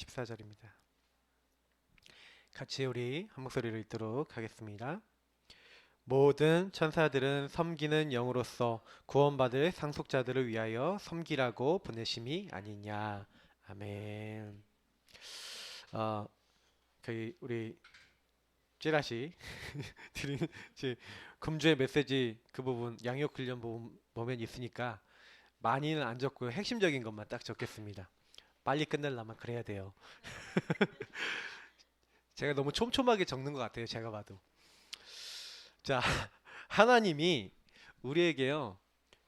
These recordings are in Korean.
14절입니다. 같이 우리 한 목소리로 읽도록 하겠습니다. 모든 천사들은 섬기는 영으로서 구원받을 상속자들을 위하여 섬기라고 보내심이 아니냐. 아멘. 우리 찌라시 드리는 금주의 메시지 그 부분 양육 훈련 보면 있으니까 많이는 안 적고요. 핵심적인 것만 딱 적겠습니다. 빨리 끝내려면 그래야 돼요. 제가 너무 촘촘하게 적는 것 같아요. 제가 봐도. 자, 하나님이 우리에게요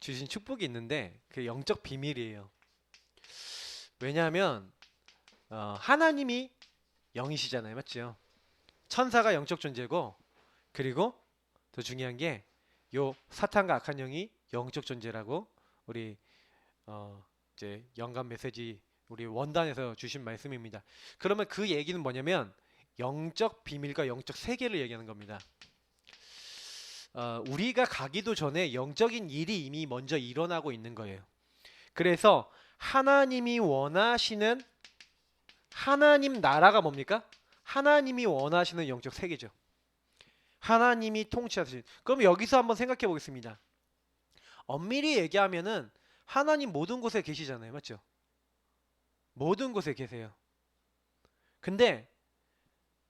주신 축복이 있는데 그 영적 비밀이에요. 왜냐하면 하나님이 영이시잖아요. 맞죠? 천사가 영적 존재고, 그리고 더 중요한 게 요 사탄과 악한 영이 영적 존재라고 우리 이제 영감 메시지 우리 원단에서 주신 말씀입니다. 그러면 그 얘기는 뭐냐면 영적 비밀과 영적 세계를 얘기하는 겁니다. 우리가 가기도 전에 영적인 일이 이미 먼저 일어나고 있는 거예요. 그래서 하나님이 원하시는 하나님 나라가 뭡니까? 하나님이 원하시는 영적 세계죠. 하나님이 통치하시는. 그럼 여기서 한번 생각해 보겠습니다. 엄밀히 얘기하면은 하나님 모든 곳에 계시잖아요. 맞죠? 모든 곳에 계세요. 근데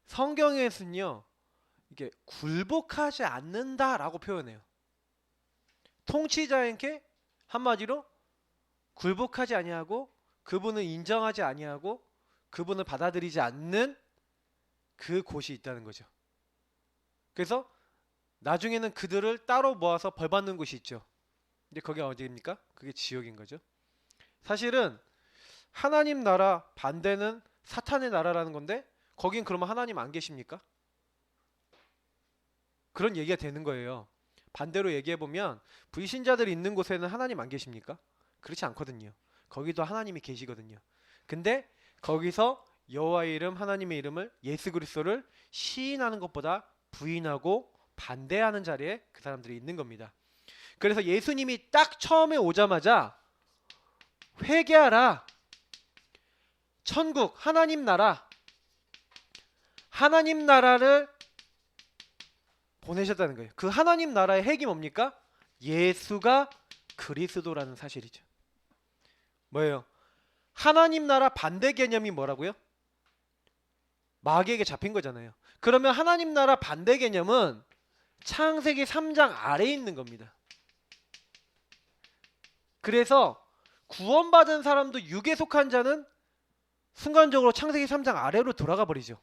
성경에서는요 이게 굴복하지 않는다라고 표현해요. 통치자에게 한마디로 굴복하지 아니하고 그분을 인정하지 아니하고 그분을 받아들이지 않는 그 곳이 있다는 거죠. 그래서 나중에는 그들을 따로 모아서 벌받는 곳이 있죠. 근데 거기가 어디입니까? 그게 지옥인 거죠. 사실은 하나님 나라 반대는 사탄의 나라라는 건데 거긴 그러면 하나님 안 계십니까? 그런 얘기가 되는 거예요. 반대로 얘기해보면 불신자들이 있는 곳에는 하나님 안 계십니까? 그렇지 않거든요. 거기도 하나님이 계시거든요. 근데 거기서 여호와의 이름, 하나님의 이름을, 예수 그리스도를 시인하는 것보다 부인하고 반대하는 자리에 그 사람들이 있는 겁니다. 그래서 예수님이 딱 처음에 오자마자 회개하라, 천국, 하나님 나라를 보내셨다는 거예요. 그 하나님 나라의 핵이 뭡니까? 예수가 그리스도라는 사실이죠. 뭐예요? 하나님 나라 반대 개념이 뭐라고요? 마귀에게 잡힌 거잖아요. 그러면 하나님 나라 반대 개념은 창세기 3장 아래에 있는 겁니다. 그래서 구원받은 사람도 육에 속한 자는 순간적으로 창세기 3장 아래로 돌아가 버리죠.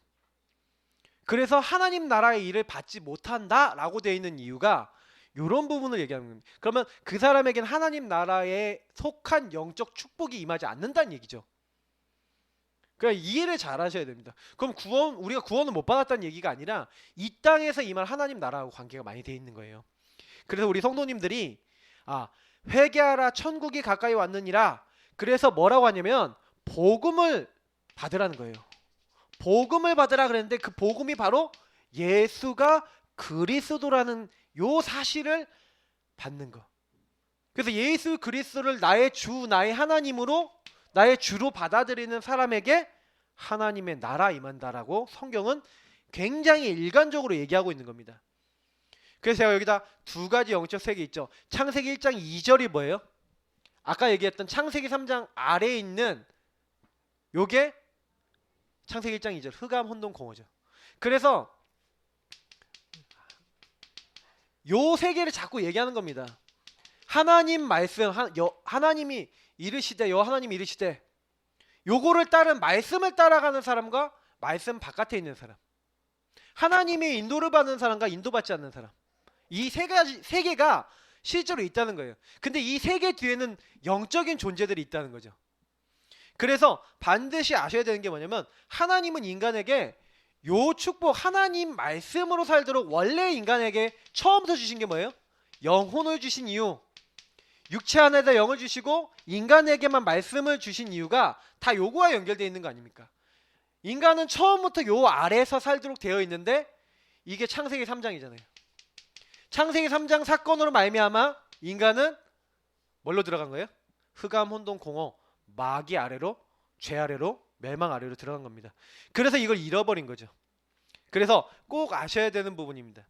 그래서 하나님 나라의 일을 받지 못한다라고 되어 있는 이유가 이런 부분을 얘기하는 겁니다. 그러면 그 사람에겐 하나님 나라에 속한 영적 축복이 임하지 않는다는 얘기죠. 그러니까 이해를 잘 하셔야 됩니다. 그럼 우리가 구원을 못 받았다는 얘기가 아니라 이 땅에서 임할 하나님 나라하고 관계가 많이 되어 있는 거예요. 그래서 우리 성도님들이 회개하라, 천국이 가까이 왔느니라. 그래서 뭐라고 하냐면 복음을 받으라는 거예요. 복음을 받으라 그랬는데 그 복음이 바로 예수가 그리스도라는 요 사실을 받는 거. 그래서 예수 그리스도를 나의 주, 나의 하나님으로, 나의 주로 받아들이는 사람에게 하나님의 나라 임한다라고 성경은 굉장히 일관적으로 얘기하고 있는 겁니다. 그래서 제가 여기다 두 가지 영적 세계 있죠. 창세기 1장 2절이 뭐예요? 아까 얘기했던 창세기 3장 아래에 있는 요게 창세기 1장 2절 흑암 혼돈 공허죠. 그래서 요 세계를 자꾸 얘기하는 겁니다. 하나님 말씀, 하나님이 이르시되, 하나님이 이르시되, 요거를 따른 말씀을 따라가는 사람과 말씀 바깥에 있는 사람, 하나님의 인도를 받는 사람과 인도받지 않는 사람, 이 세 개가 실제로 있다는 거예요. 근데 이 세 개 뒤에는 영적인 존재들이 있다는 거죠. 그래서 반드시 아셔야 되는 게 뭐냐면 하나님은 인간에게 요 축복, 하나님 말씀으로 살도록 원래 인간에게 처음부터 주신 게 뭐예요? 영혼을 주신 이유, 육체 안에다 영을 주시고 인간에게만 말씀을 주신 이유가 다 요거와 연결되어 있는 거 아닙니까? 인간은 처음부터 요 아래에서 살도록 되어 있는데 이게 창세기 3장이잖아요. 창세기 3장 사건으로 말미암아 인간은 뭘로 들어간 거예요? 흑암 혼돈 공허, 마귀 아래로, 죄 아래로 멸망 아래로 들어간 겁니다. 그래서 이걸 잃어버린 거죠. 그래서 꼭 아셔야 되는 부분입니다.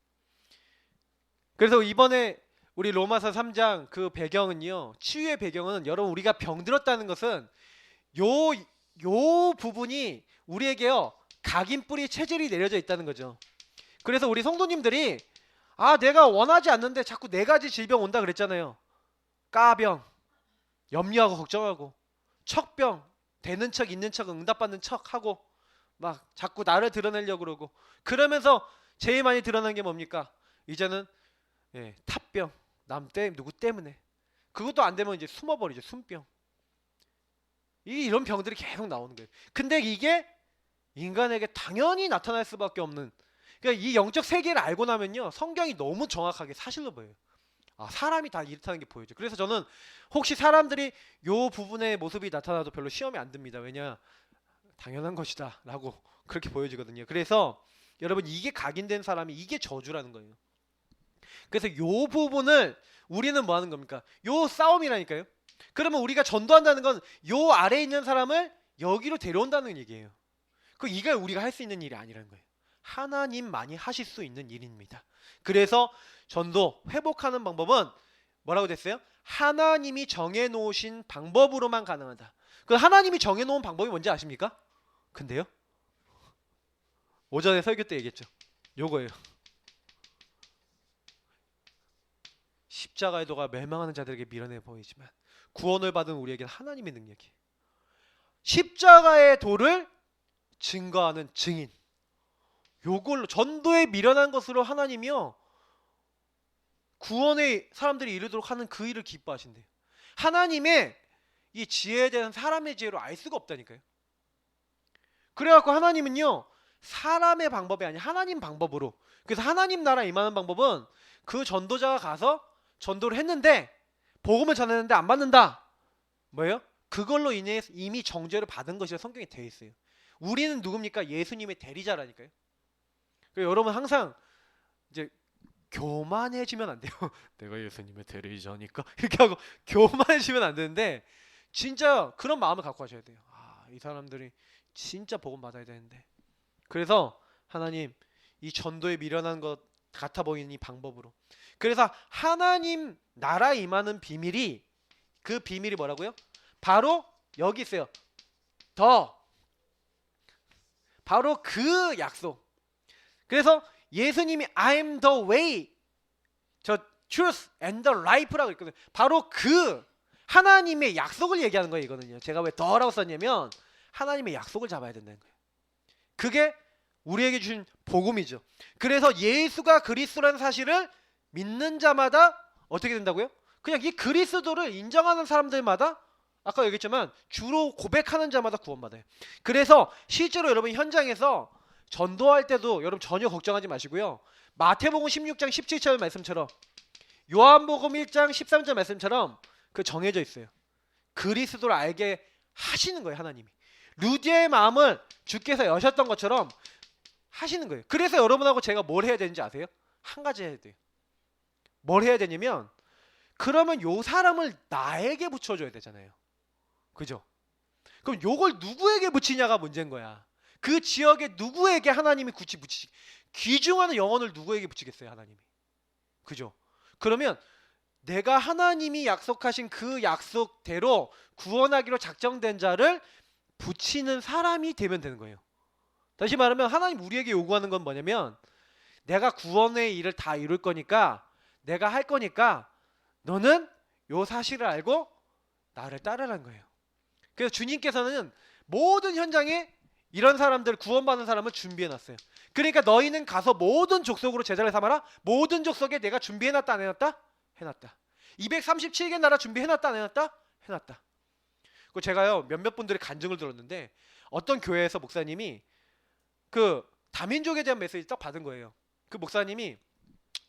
그래서 이번에 우리 로마서 3장 그 배경은요, 치유의 배경은 여러분 우리가 병들었다는 것은 요 부분이 우리에게요 각인뿌리 체질이 내려져 있다는 거죠. 그래서 우리 성도님들이 내가 원하지 않는데 자꾸 4가지 질병 온다 그랬잖아요. 까병, 염려하고 걱정하고, 척병, 되는 척 있는 척 응답받는 척 하고 막 자꾸 나를 드러내려고 그러고, 그러면서 제일 많이 드러난 게 뭡니까? 이제는 탑병, 누구 때문에. 그것도 안 되면 이제 숨어버리죠. 숨병. 이런 병들이 계속 나오는 거예요. 근데 이게 인간에게 당연히 나타날 수밖에 없는, 그러니까 이 영적 세계를 알고 나면요 성경이 너무 정확하게 사실로 보여요. 사람이 다 이렇다는 게 보여요. 그래서 저는 혹시 사람들이 요 부분의 모습이 나타나도 별로 시험에 안 듭니다. 왜냐? 당연한 것이다 라고 그렇게 보여지거든요. 그래서 여러분 이게 각인된 사람이 이게 저주라는 거예요. 그래서 요 부분을 우리는 뭐 하는 겁니까? 요 싸움이라니까요. 그러면 우리가 전도한다는 건 요 아래에 있는 사람을 여기로 데려온다는 얘기예요. 이게 우리가 할 수 있는 일이 아니라는 거예요. 하나님만이 하실 수 있는 일입니다. 그래서 전도 회복하는 방법은 뭐라고 됐어요? 하나님이 정해놓으신 방법으로만 가능하다. 그 하나님이 정해놓은 방법이 뭔지 아십니까? 근데요, 오전에 설교 때 얘기했죠. 요거예요. 십자가의 도가 멸망하는 자들에게 미련해 보이지만 구원을 받은 우리에게는 하나님의 능력이에요. 십자가의 도를 증거하는 증인, 요걸로 전도에 미련한 것으로 하나님이요 구원의 사람들이 이르도록 하는 그 일을 기뻐하신대요. 하나님의 이 지혜에 대한 사람의 지혜로 알 수가 없다니까요. 그래갖고 하나님은요 사람의 방법이 아니라 하나님 방법으로, 그래서 하나님 나라 임하는 방법은 그 전도자가 가서 전도를 했는데 복음을 전했는데 안 받는다, 뭐예요? 그걸로 인해 이미 정죄를 받은 것이라 성경에 되어 있어요. 우리는 누굽니까? 예수님의 대리자라니까요. 그래서 여러분 항상 이제 교만해지면 안 돼요. 내가 예수님의 대리자니까 이렇게 하고 교만해지면 안 되는데, 진짜 그런 마음을 갖고 하셔야 돼요. 이 사람들이 진짜 복음 받아야 되는데. 그래서 하나님 이 전도에 미련한 것 같아 보이는 이 방법으로, 그래서 하나님 나라 임하는 비밀이, 그 비밀이 뭐라고요? 바로 여기 있어요. 바로 그 약속. 그래서 예수님이 I'm the way, the truth and the life라고 있거든요. 바로 그 하나님의 약속을 얘기하는 거예요. 이거는요. 제가 왜 더라고 썼냐면 하나님의 약속을 잡아야 된다는 거예요. 그게 우리에게 주신 복음이죠. 그래서 예수가 그리스도라는 사실을 믿는 자마다 어떻게 된다고요? 그냥 이 그리스도를 인정하는 사람들마다, 아까 얘기했지만 주로 고백하는 자마다 구원받아요. 그래서 실제로 여러분 현장에서 전도할 때도 여러분 전혀 걱정하지 마시고요. 마태복음 16장 17절 말씀처럼, 요한복음 1장 13절 말씀처럼 그 정해져 있어요. 그리스도를 알게 하시는 거예요. 하나님이 루디의 마음을 주께서 여셨던 것처럼 하시는 거예요. 그래서 여러분하고 제가 뭘 해야 되는지 아세요? 한 가지 해야 돼요. 뭘 해야 되냐면, 그러면 요 사람을 나에게 붙여줘야 되잖아요. 그죠? 그럼 요걸 누구에게 붙이냐가 문제인 거야. 그 지역에 누구에게 하나님이 귀중한 영혼을 누구에게 붙이겠어요? 하나님이. 그죠? 그러면 내가 하나님이 약속하신 그 약속대로 구원하기로 작정된 자를 붙이는 사람이 되면 되는 거예요. 다시 말하면 하나님 우리에게 요구하는 건 뭐냐면, 내가 구원의 일을 다 이룰 거니까, 내가 할 거니까 너는 요 사실을 알고 나를 따르라는 거예요. 그래서 주님께서는 모든 현장에 이런 사람들, 구원받는 사람을 준비해놨어요. 그러니까 너희는 가서 모든 족속으로 제자를 삼아라. 모든 족속에 내가 준비해놨다 안 해놨다? 해놨다. 237개 나라 준비해놨다 안 해놨다? 해놨다. 그 제가요 몇몇 분들의 간증을 들었는데, 어떤 교회에서 목사님이 그 다민족에 대한 메시지 딱 받은 거예요. 그 목사님이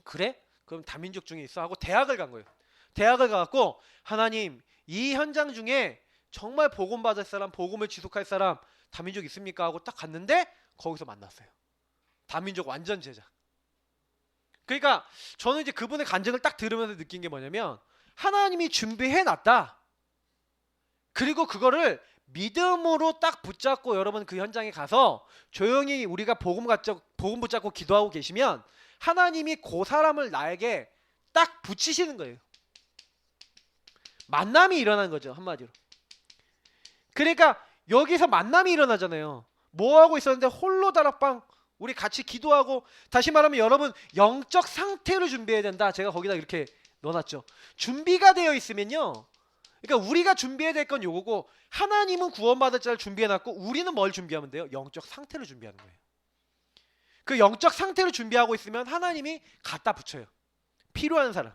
그래? 그럼 다민족 중에 있어 하고 대학을 간 거예요. 대학을 가갖고 하나님 이 현장 중에 정말 복음 받을 사람, 복음을 지속할 사람 다민족 있습니까? 하고 딱 갔는데 거기서 만났어요. 다민족 완전 제자. 그러니까 저는 이제 그분의 간증을 딱 들으면서 느낀 게 뭐냐면, 하나님이 준비해놨다. 그리고 그거를 믿음으로 딱 붙잡고 여러분 그 현장에 가서 조용히 우리가 복음 붙잡고 기도하고 계시면 하나님이 그 사람을 나에게 딱 붙이시는 거예요. 만남이 일어나는 거죠, 한마디로. 그러니까 여기서 만남이 일어나잖아요. 뭐 하고 있었는데 홀로 다락방 우리 같이 기도하고, 다시 말하면 여러분 영적 상태로 준비해야 된다. 제가 거기다 이렇게 넣어놨죠. 준비가 되어 있으면요, 그러니까 우리가 준비해야 될 건 요거고, 하나님은 구원받을 자를 준비해놨고 우리는 뭘 준비하면 돼요? 영적 상태를 준비하는 거예요. 그 영적 상태를 준비하고 있으면 하나님이 갖다 붙여요. 필요한 사람.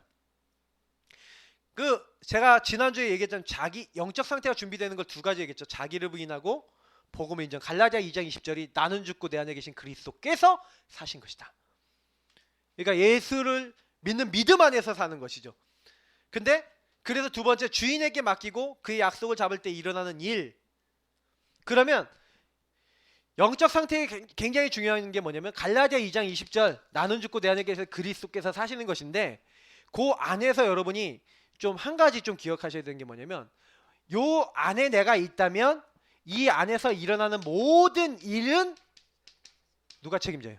그 제가 지난주에 얘기했던 자기 영적 상태가 준비되는 걸 두 가지 얘기했죠. 자기를 부인하고 복음을 인정. 갈라디아 2장 20절이 나는 죽고 내 안에 계신 그리스도께서 사신 것이다. 그러니까 예수를 믿는 믿음 안에서 사는 것이죠. 근데 그래서 두 번째, 주인에게 맡기고 그의 약속을 잡을 때 일어나는 일. 그러면 영적 상태에 굉장히 중요한 게 뭐냐면 갈라디아 2장 20절 나는 죽고 내 안에 계신 그리스도께서 사시는 것인데, 그 안에서 여러분이 좀 한 가지 좀 기억하셔야 되는 게 뭐냐면, 요 안에 내가 있다면 이 안에서 일어나는 모든 일은 누가 책임져요?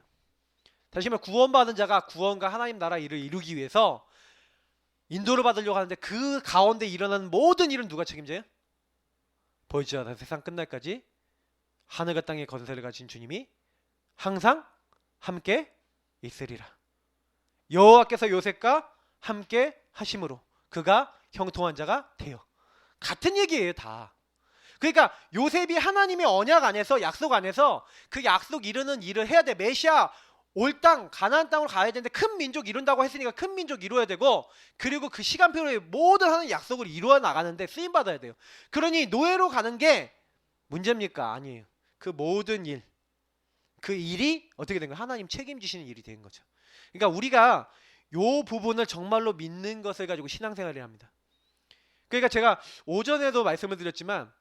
다시 말해 구원받은 자가 구원과 하나님 나라 일을 이루기 위해서 인도를 받으려고 하는데 그 가운데 일어나는 모든 일은 누가 책임져요? 보이지 않아 세상 끝날까지 하늘과 땅의 권세를 가진 주님이 항상 함께 있으리라. 여호와께서 요셉과 함께 하심으로 그가 형통한 자가 되어. 같은 얘기예요 다. 그러니까 요셉이 하나님의 언약 안에서, 약속 안에서 그 약속 이루는 일을 해야 돼. 메시아 올 땅 가나안 땅으로 가야 되는데 큰 민족 이룬다고 했으니까 큰 민족 이루어야 되고, 그리고 그 시간표로 모든 하는 약속을 이루어 나가는데 쓰임 받아야 돼요. 그러니 노예로 가는 게 문제입니까? 아니에요. 그 모든 일, 그 일이 어떻게 된 거예요? 하나님 책임지시는 일이 된 거죠. 그러니까 우리가 요 부분을 정말로 믿는 것을 가지고 신앙생활을 합니다. 그러니까 제가 오전에도 말씀을 드렸지만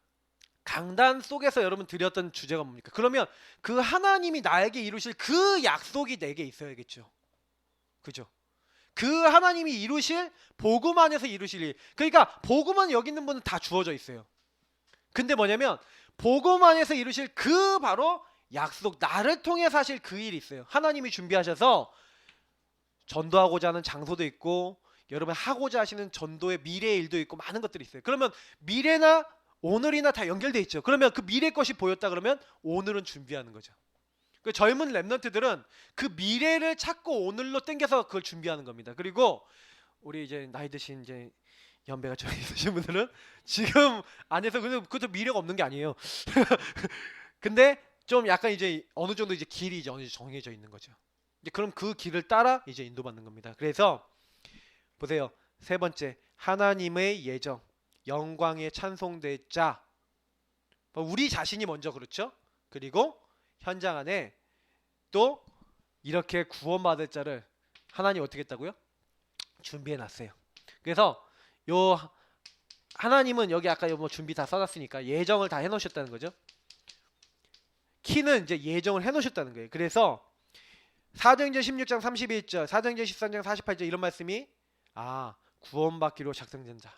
강단 속에서 여러분 드렸던 주제가 뭡니까? 그러면 그 하나님이 나에게 이루실 그 약속이 내게 있어야겠죠. 그죠? 그 하나님이 이루실 복음 안에서 이루실 일. 그러니까 복음은 여기 있는 분은 다 주어져 있어요. 근데 뭐냐면 복음 안에서 이루실 그 바로 약속, 나를 통해 사실 그 일이 있어요. 하나님이 준비하셔서 전도하고자 하는 장소도 있고, 여러분 하고자 하시는 전도의 미래의 일도 있고, 많은 것들이 있어요. 그러면 미래나 오늘이나 다 연결돼 있죠. 그러면 그 미래 것이 보였다 그러면 오늘은 준비하는 거죠. 그 젊은 랩런트들은 그 미래를 찾고 오늘로 땡겨서 그걸 준비하는 겁니다. 그리고 우리 이제 나이 드신 이제 연배가 좀 있으신 분들은 지금 안에서 그것도 미래가 없는 게 아니에요. 근데 좀 약간 이제 어느 정도 이제 길이 이제 어느 정도 정해져 있는 거죠. 이제 그럼 그 길을 따라 이제 인도받는 겁니다. 그래서 보세요. 세 번째, 하나님의 예정, 영광의 찬송될 자. 우리 자신이 먼저, 그렇죠? 그리고 현장 안에 또 이렇게 구원받을 자를 하나님 어떻게 했다고요? 준비해 놨어요. 그래서 요 하나님은 여기 아까 뭐 준비 다 써놨으니까 예정을 다 해놓으셨다는 거죠. 키는 이제 예정을 해놓으셨다는 거예요. 그래서 사도행전 16장 31절, 사도행전 13장 48절 이런 말씀이 구원받기로 작정된 자.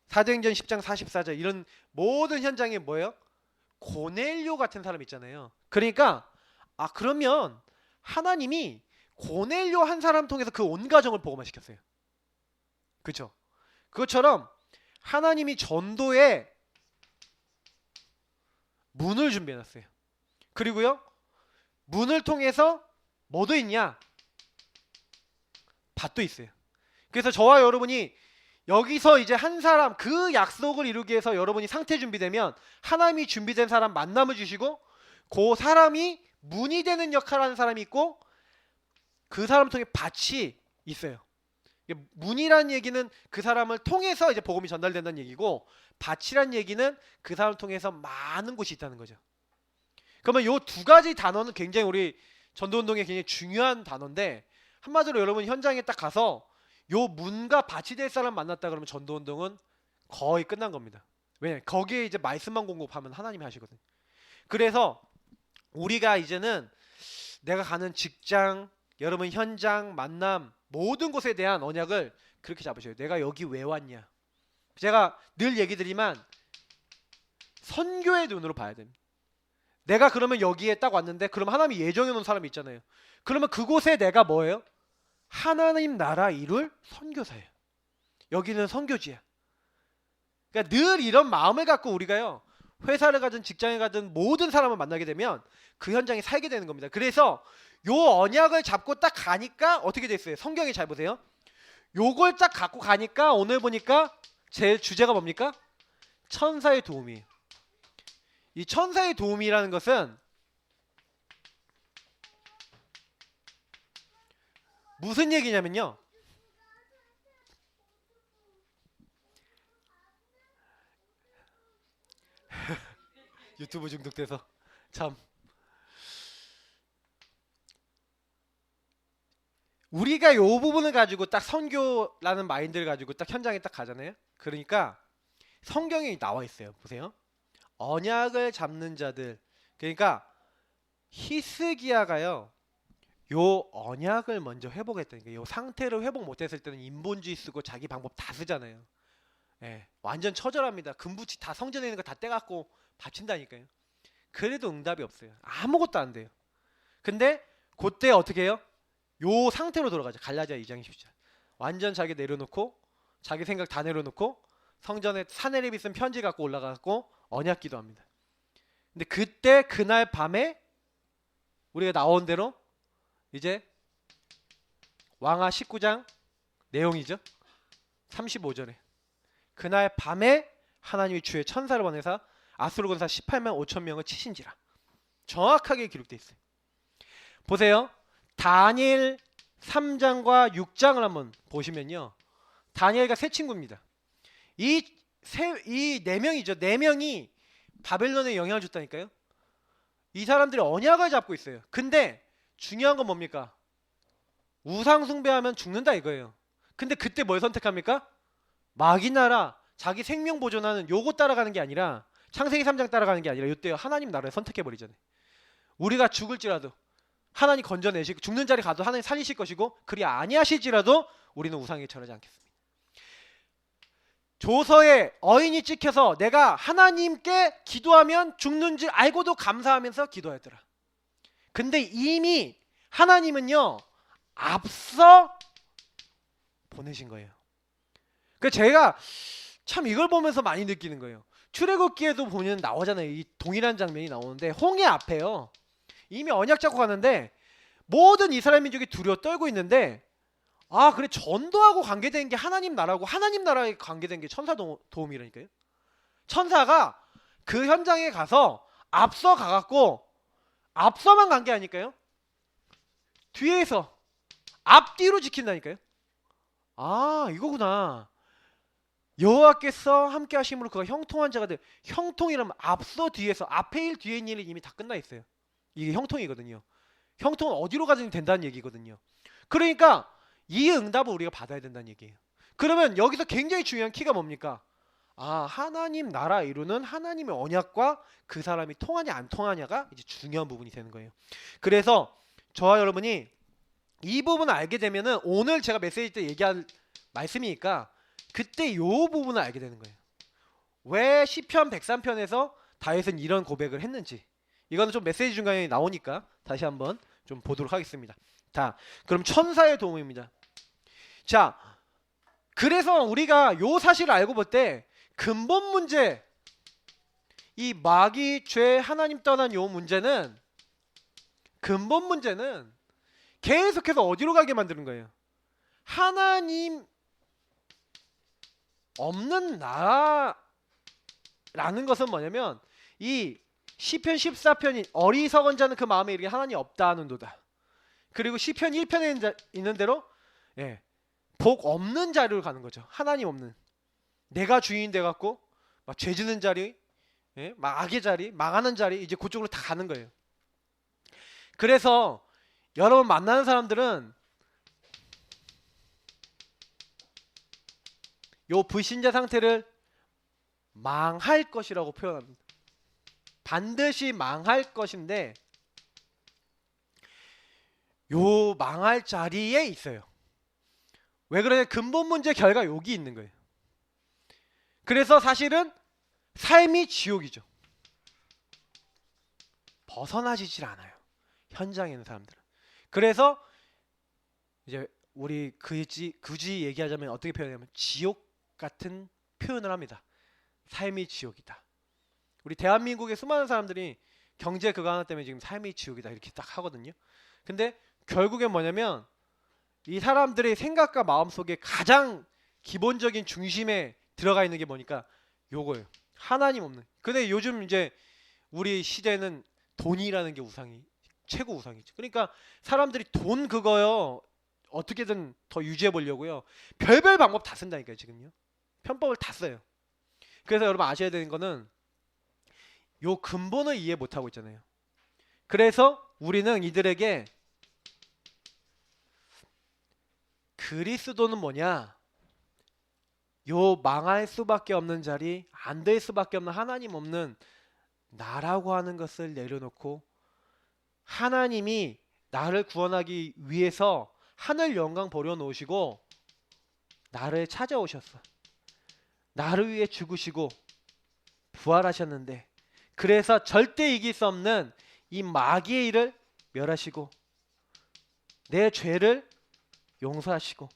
사도행전 10장 44절 이런 모든 현장에 뭐예요? 고넬료 같은 사람 있잖아요. 그러니까 그러면 하나님이 고넬료 한 사람 통해서 그 온 가정을 복음화시켰어요. 그렇죠? 그것처럼 하나님이 전도에 문을 준비해놨어요. 그리고요, 문을 통해서 뭐도 있냐? 밭도 있어요. 그래서 저와 여러분이 여기서 이제 한 사람, 그 약속을 이루기 위해서 여러분이 상태 준비되면 하나님이 준비된 사람 만남을 주시고, 그 사람이 문이 되는 역할을 하는 사람이 있고, 그 사람 통해 밭이 있어요. 문이라는 얘기는 그 사람을 통해서 이제 복음이 전달된다는 얘기고, 밭이라는 얘기는 그 사람을 통해서 많은 곳이 있다는 거죠. 그러면 요 두 가지 단어는 굉장히 우리 전도운동에 굉장히 중요한 단어인데, 한마디로 여러분 현장에 딱 가서 요 문과 밭이 될 사람 만났다 그러면 전도운동은 거의 끝난 겁니다. 왜냐면 거기에 이제 말씀만 공급하면 하나님이 하시거든요. 그래서 우리가 이제는 내가 가는 직장, 여러분 현장, 만남 모든 곳에 대한 언약을 그렇게 잡으셔요. 내가 여기 왜 왔냐. 제가 늘 얘기 드리지만 선교의 눈으로 봐야 됩니다. 내가 그러면 여기에 딱 왔는데 그럼 하나님이 예정해 놓은 사람이 있잖아요. 그러면 그곳에 내가 뭐예요? 하나님 나라 이룰 선교사예요. 여기는 선교지야. 그러니까 늘 이런 마음을 갖고 우리가요, 회사를 가든 직장에 가든 모든 사람을 만나게 되면 그 현장에 살게 되는 겁니다. 그래서 요 언약을 잡고 딱 가니까 어떻게 됐어요? 성경에 잘 보세요. 요걸 딱 갖고 가니까 오늘 보니까 제 주제가 뭡니까? 천사의 도움이에요. 이 천사의 도움이라는 것은 무슨 얘기냐면요, 유튜브 중독돼서 참, 우리가 요 부분을 가지고 딱 선교라는 마인드를 가지고 딱 현장에 딱 가잖아요. 그러니까 성경에 나와 있어요. 보세요. 언약을 잡는 자들. 그러니까 히스기야가요, 요 언약을 먼저 회복했다니까. 요 상태를 회복 못했을 때는 인본주의 쓰고 자기 방법 다 쓰잖아요. 예, 완전 처절합니다. 금붙이 다 성전에 있는 거 다 떼갖고 바친다니까요. 그래도 응답이 없어요. 아무것도 안 돼요. 근데 그때 어떻게 해요? 요 상태로 돌아가죠. 갈라디아 2장 10절. 완전 자기 내려놓고 자기 생각 다 내려놓고 성전에 사내립이 쓴 편지 갖고 올라가고 언약 기도합니다. 근데 그때 그날 밤에 우리가 나온 대로 이제 왕하 19장 내용이죠. 35절에 그날 밤에 하나님이 주의 천사를 보내사 아수르 군사 18만 5천 명을 치신지라. 정확하게 기록되어 있어요. 보세요. 다니엘 3장과 6장을 한번 보시면요, 다니엘과 세 친구입니다. 이 네 명이죠. 네 명이 바벨론에 영향을 줬다니까요. 이 사람들이 언약을 잡고 있어요. 근데 중요한 건 뭡니까? 우상 숭배하면 죽는다 이거예요. 근데 그때 뭘 선택합니까? 마귀나라, 자기 생명 보존하는 요거 따라가는 게 아니라, 창세기 3장 따라가는 게 아니라 이때 하나님 나라를 선택해버리잖아요. 우리가 죽을지라도 하나님 건져내시고, 죽는 자리 가도 하나님 살리실 것이고, 그리 아니하실지라도 우리는 우상에 절하지 않겠습니다. 조서에 어인이 찍혀서 내가 하나님께 기도하면 죽는 줄 알고도 감사하면서 기도하더라. 근데 이미 하나님은요 앞서 보내신 거예요. 그래서 제가 참 이걸 보면서 많이 느끼는 거예요. 출애굽기에도 보면 나오잖아요. 이 동일한 장면이 나오는데 홍해 앞에요, 이미 언약 잡고 가는데 모든 이스라엘 민족이 두려워 떨고 있는데, 아 그래, 전도하고 관계된 게 하나님 나라고 하나님 나라에 관계된 게 천사 도움이라니까요. 천사가 그 현장에 가서 앞서 가갖고, 앞서만 간 게 아닐까요? 뒤에서 앞뒤로 지킨다니까요. 아 이거구나. 여호와께서 함께 하심으로 그가 형통한 자가 돼. 형통이라면 앞서 뒤에서, 앞에 일 뒤에 일이 이미 다 끝나 있어요. 이게 형통이거든요. 형통은 어디로 가든 된다는 얘기거든요. 그러니까 이 응답을 우리가 받아야 된다는 얘기예요. 그러면 여기서 굉장히 중요한 키가 뭡니까? 아, 하나님 나라 이루는 하나님의 언약과 그 사람이 통하냐 안 통하냐가 이제 중요한 부분이 되는 거예요. 그래서 저와 여러분이 이 부분을 알게 되면은, 오늘 제가 메시지 때 얘기한 말씀이니까 그때 요 부분을 알게 되는 거예요. 왜 시편 103편에서 다윗은 이런 고백을 했는지. 이거는 좀 메시지 중간에 나오니까 다시 한번 좀 보도록 하겠습니다. 자, 그럼 천사의 도움입니다. 자, 그래서 우리가 요 사실을 알고 볼 때 근본 문제, 이 마귀, 죄, 하나님 떠난 요 문제는, 근본 문제는 계속해서 어디로 가게 만드는 거예요? 하나님 없는 나라라는 것은 뭐냐면, 이 시편 14편이 어리석은 자는 그 마음에 이르게 하나님 없다 하는도다. 그리고 시편 1편에 있는 대로 복 없는 자리로 가는 거죠. 하나님 없는, 내가 주인 돼갖고 막 죄지는 자리, 막 악의 자리, 망하는 자리, 이제 그쪽으로 다 가는 거예요. 그래서 여러분 만나는 사람들은 요 불신자 상태를 망할 것이라고 표현합니다. 반드시 망할 것인데, 요 망할 자리에 있어요. 왜 그러냐? 근본 문제 결과 여기 있는 거예요. 그래서 사실은 삶이 지옥이죠. 벗어나지질 않아요. 현장에 있는 사람들은. 그래서 이제 우리 굳이 얘기하자면 어떻게 표현하냐면 지옥 같은 표현을 합니다. 삶이 지옥이다. 우리 대한민국의 수많은 사람들이 경제 그거 하나 때문에 지금 삶이 지옥이다 이렇게 딱 하거든요. 근데 결국엔 뭐냐면 이 사람들의 생각과 마음속에 가장 기본적인 중심에 들어가 있는 게 뭐니까 요거예요. 하나님 없는. 근데 요즘 이제 우리 시대는 돈이라는 게 최고 우상이죠. 그러니까 사람들이 돈 그거요 어떻게든 더 유지해 보려고요. 별별 방법 다 쓴다니까요 지금요. 편법을 다 써요. 그래서 여러분 아셔야 되는 거는 요 근본을 이해 못하고 있잖아요. 그래서 우리는 이들에게 그리스도는 뭐냐? 요 망할 수밖에 없는 자리, 안 될 수밖에 없는 하나님 없는 나라고 하는 것을 내려놓고 하나님이 나를 구원하기 위해서 하늘 영광 버려놓으시고 나를 찾아오셨어. 나를 위해 죽으시고 부활하셨는데 그래서 절대 이길 수 없는 이 마귀의 일을 멸하시고 내 죄를 용서하시고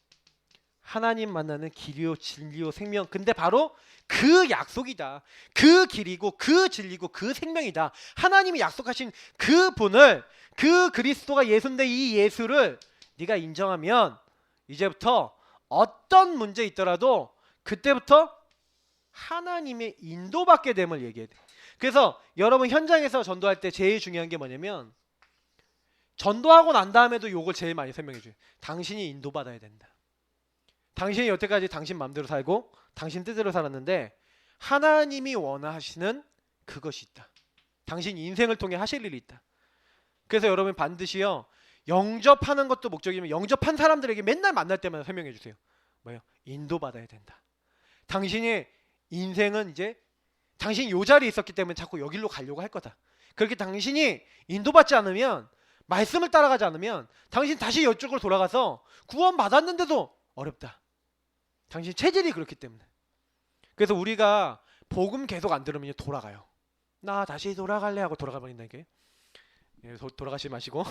하나님 만나는 길이요 진리요 생명. 근데 바로 그 약속이다. 그 길이고 그 진리고 그 생명이다. 하나님이 약속하신 그 분을, 그 그리스도가 예수인데 이 예수를 네가 인정하면 이제부터 어떤 문제 있더라도 그때부터 하나님의 인도받게 됨을 얘기해야 돼. 그래서 여러분 현장에서 전도할 때 제일 중요한 게 뭐냐면 전도하고 난 다음에도 요걸 제일 많이 설명해 줘요. 당신이 인도받아야 된다. 당신이 여태까지 당신 마음대로 살고 당신 뜻대로 살았는데 하나님이 원하시는 그것이 있다. 당신 인생을 통해 하실 일이 있다. 그래서 여러분 반드시요 영접하는 것도 목적이면 영접한 사람들에게 맨날 만날 때마다 설명해 주세요. 뭐예요? 인도받아야 된다. 당신의 인생은 이제 당신이 요 자리에 있었기 때문에 자꾸 여기로 가려고 할 거다. 그렇게 당신이 인도받지 않으면 말씀을 따라가지 않으면 당신 다시 이쪽으로 돌아가서 구원 받았는데도 어렵다. 당신 체질이 그렇기 때문에. 그래서 우리가 복음 계속 안 들으면 돌아가요. 나 다시 돌아갈래 하고 돌아가 버린다니까요. 예, 돌아가지 마시고.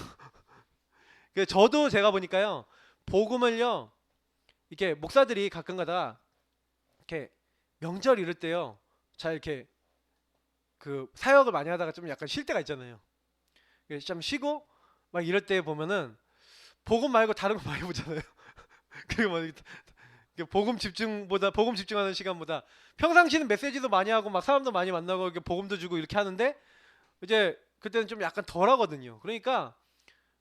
저도 제가 보니까요 복음을요 이렇게 목사들이 가끔가다 이렇게 명절 이럴 때요 잘 이렇게 그 사역을 많이 하다가 좀 약간 쉴 때가 있잖아요. 좀 쉬고 막 이럴 때 보면은 복음 말고 다른 거 많이 보잖아요. 그리고 막 복음 집중하는 시간보다 평상시는 메시지도 많이 하고 막 사람도 많이 만나고 이렇게 복음도 주고 이렇게 하는데 이제 그때는 좀 약간 덜 하거든요. 그러니까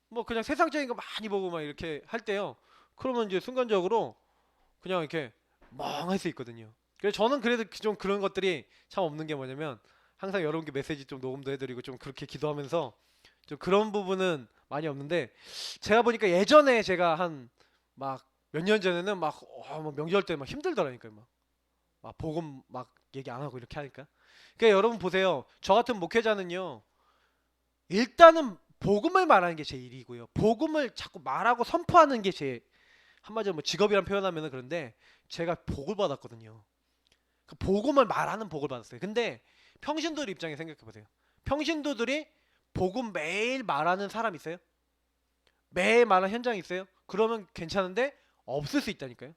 뭐 그냥 세상적인 거 많이 보고 막 이렇게 할 때요. 그러면 이제 순간적으로 그냥 이렇게 멍할 수 있거든요. 그래서 저는 그래도 좀 그런 것들이 참 없는 게 뭐냐면 항상 여러분께 메시지 좀 녹음도 해드리고 좀 그렇게 기도하면서 좀 그런 부분은 많이 없는데 제가 보니까 예전에 제가 한 막 몇 년 전에는 막 명절 때 막 힘들더라니까요. 막 복음 막 얘기 안 하고 이렇게 하니까. 그러니까 여러분 보세요. 저 같은 목회자는요. 일단은 복음을 말하는 게 제 일이고요. 복음을 자꾸 말하고 선포하는 게 제 한마디로 뭐 직업이란 표현하면은 그런데 제가 복을 받았거든요. 그 복음을 말하는 복을 받았어요. 근데 평신도들 입장에 생각해 보세요. 평신도들이 복음 매일 말하는 사람 있어요? 매일 말하는 현장 있어요? 그러면 괜찮은데 없을 수 있다니까요.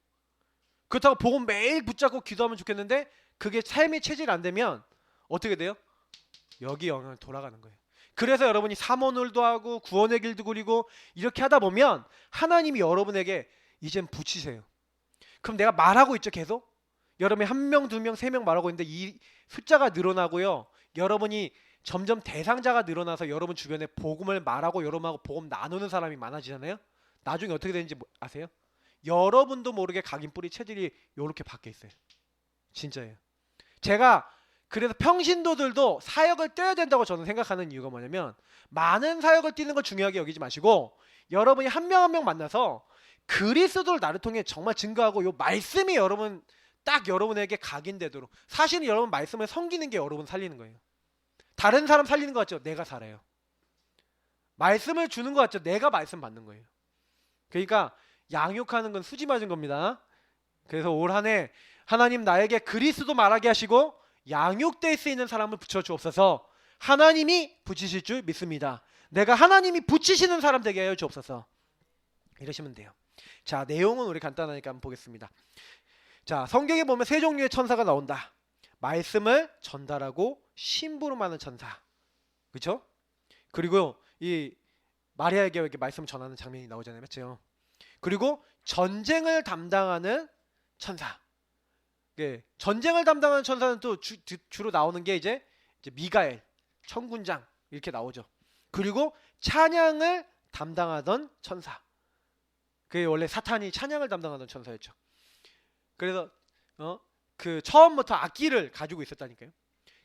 그렇다고 복음 매일 붙잡고 기도하면 좋겠는데 그게 삶의 체질이 안 되면 어떻게 돼요? 여기 영향을 돌아가는 거예요. 그래서 여러분이 사모놀도 하고 구원의 길도 그리고 이렇게 하다 보면 하나님이 여러분에게 이젠 붙이세요. 그럼 내가 말하고 있죠 계속? 여러분이 1명, 2명, 3명 말하고 있는데 이 숫자가 늘어나고요. 여러분이 점점 대상자가 늘어나서 여러분 주변에 복음을 말하고 여러분하고 복음 나누는 사람이 많아지잖아요. 나중에 어떻게 되는지 아세요? 여러분도 모르게 각인 뿌리 체질이 이렇게 바뀌어 있어요. 진짜예요. 제가 그래서 평신도들도 사역을 떼야 된다고 저는 생각하는 이유가 뭐냐면 많은 사역을 띄는 걸 중요하게 여기지 마시고 여러분이 한 명 한 명 만나서 그리스도를 나를 통해 정말 증거하고 요 말씀이 여러분 딱 여러분에게 각인되도록 사실은 여러분 말씀을 섬기는 게 여러분 살리는 거예요. 다른 사람 살리는 것 같죠? 내가 살아요. 말씀을 주는 것 같죠? 내가 말씀 받는 거예요. 그러니까 양육하는 건 수지 맞은 겁니다. 그래서 올 한 해 하나님 나에게 그리스도 말하게 하시고 양육될 수 있는 사람을 붙여 주옵소서. 하나님이 붙이실 줄 믿습니다. 내가 하나님이 붙이시는 사람 되게 하여 주옵소서. 이러시면 돼요. 자, 내용은 우리 간단하니까 한번 보겠습니다. 자, 성경에 보면 세 종류의 천사가 나온다. 말씀을 전달하고 심부름하는 천사, 그렇죠? 그리고 이 마리아에게 이렇게 말씀을 전하는 장면이 나오잖아요, 맞죠? 그리고 전쟁을 담당하는 천사. 전쟁을 담당하는 천사는 또 주로 나오는 게 이제 미가엘, 천군장 이렇게 나오죠. 그리고 찬양을 담당하던 천사. 그게 원래 사탄이 찬양을 담당하던 천사였죠. 그래서 그 처음부터 악기를 가지고 있었다니까요.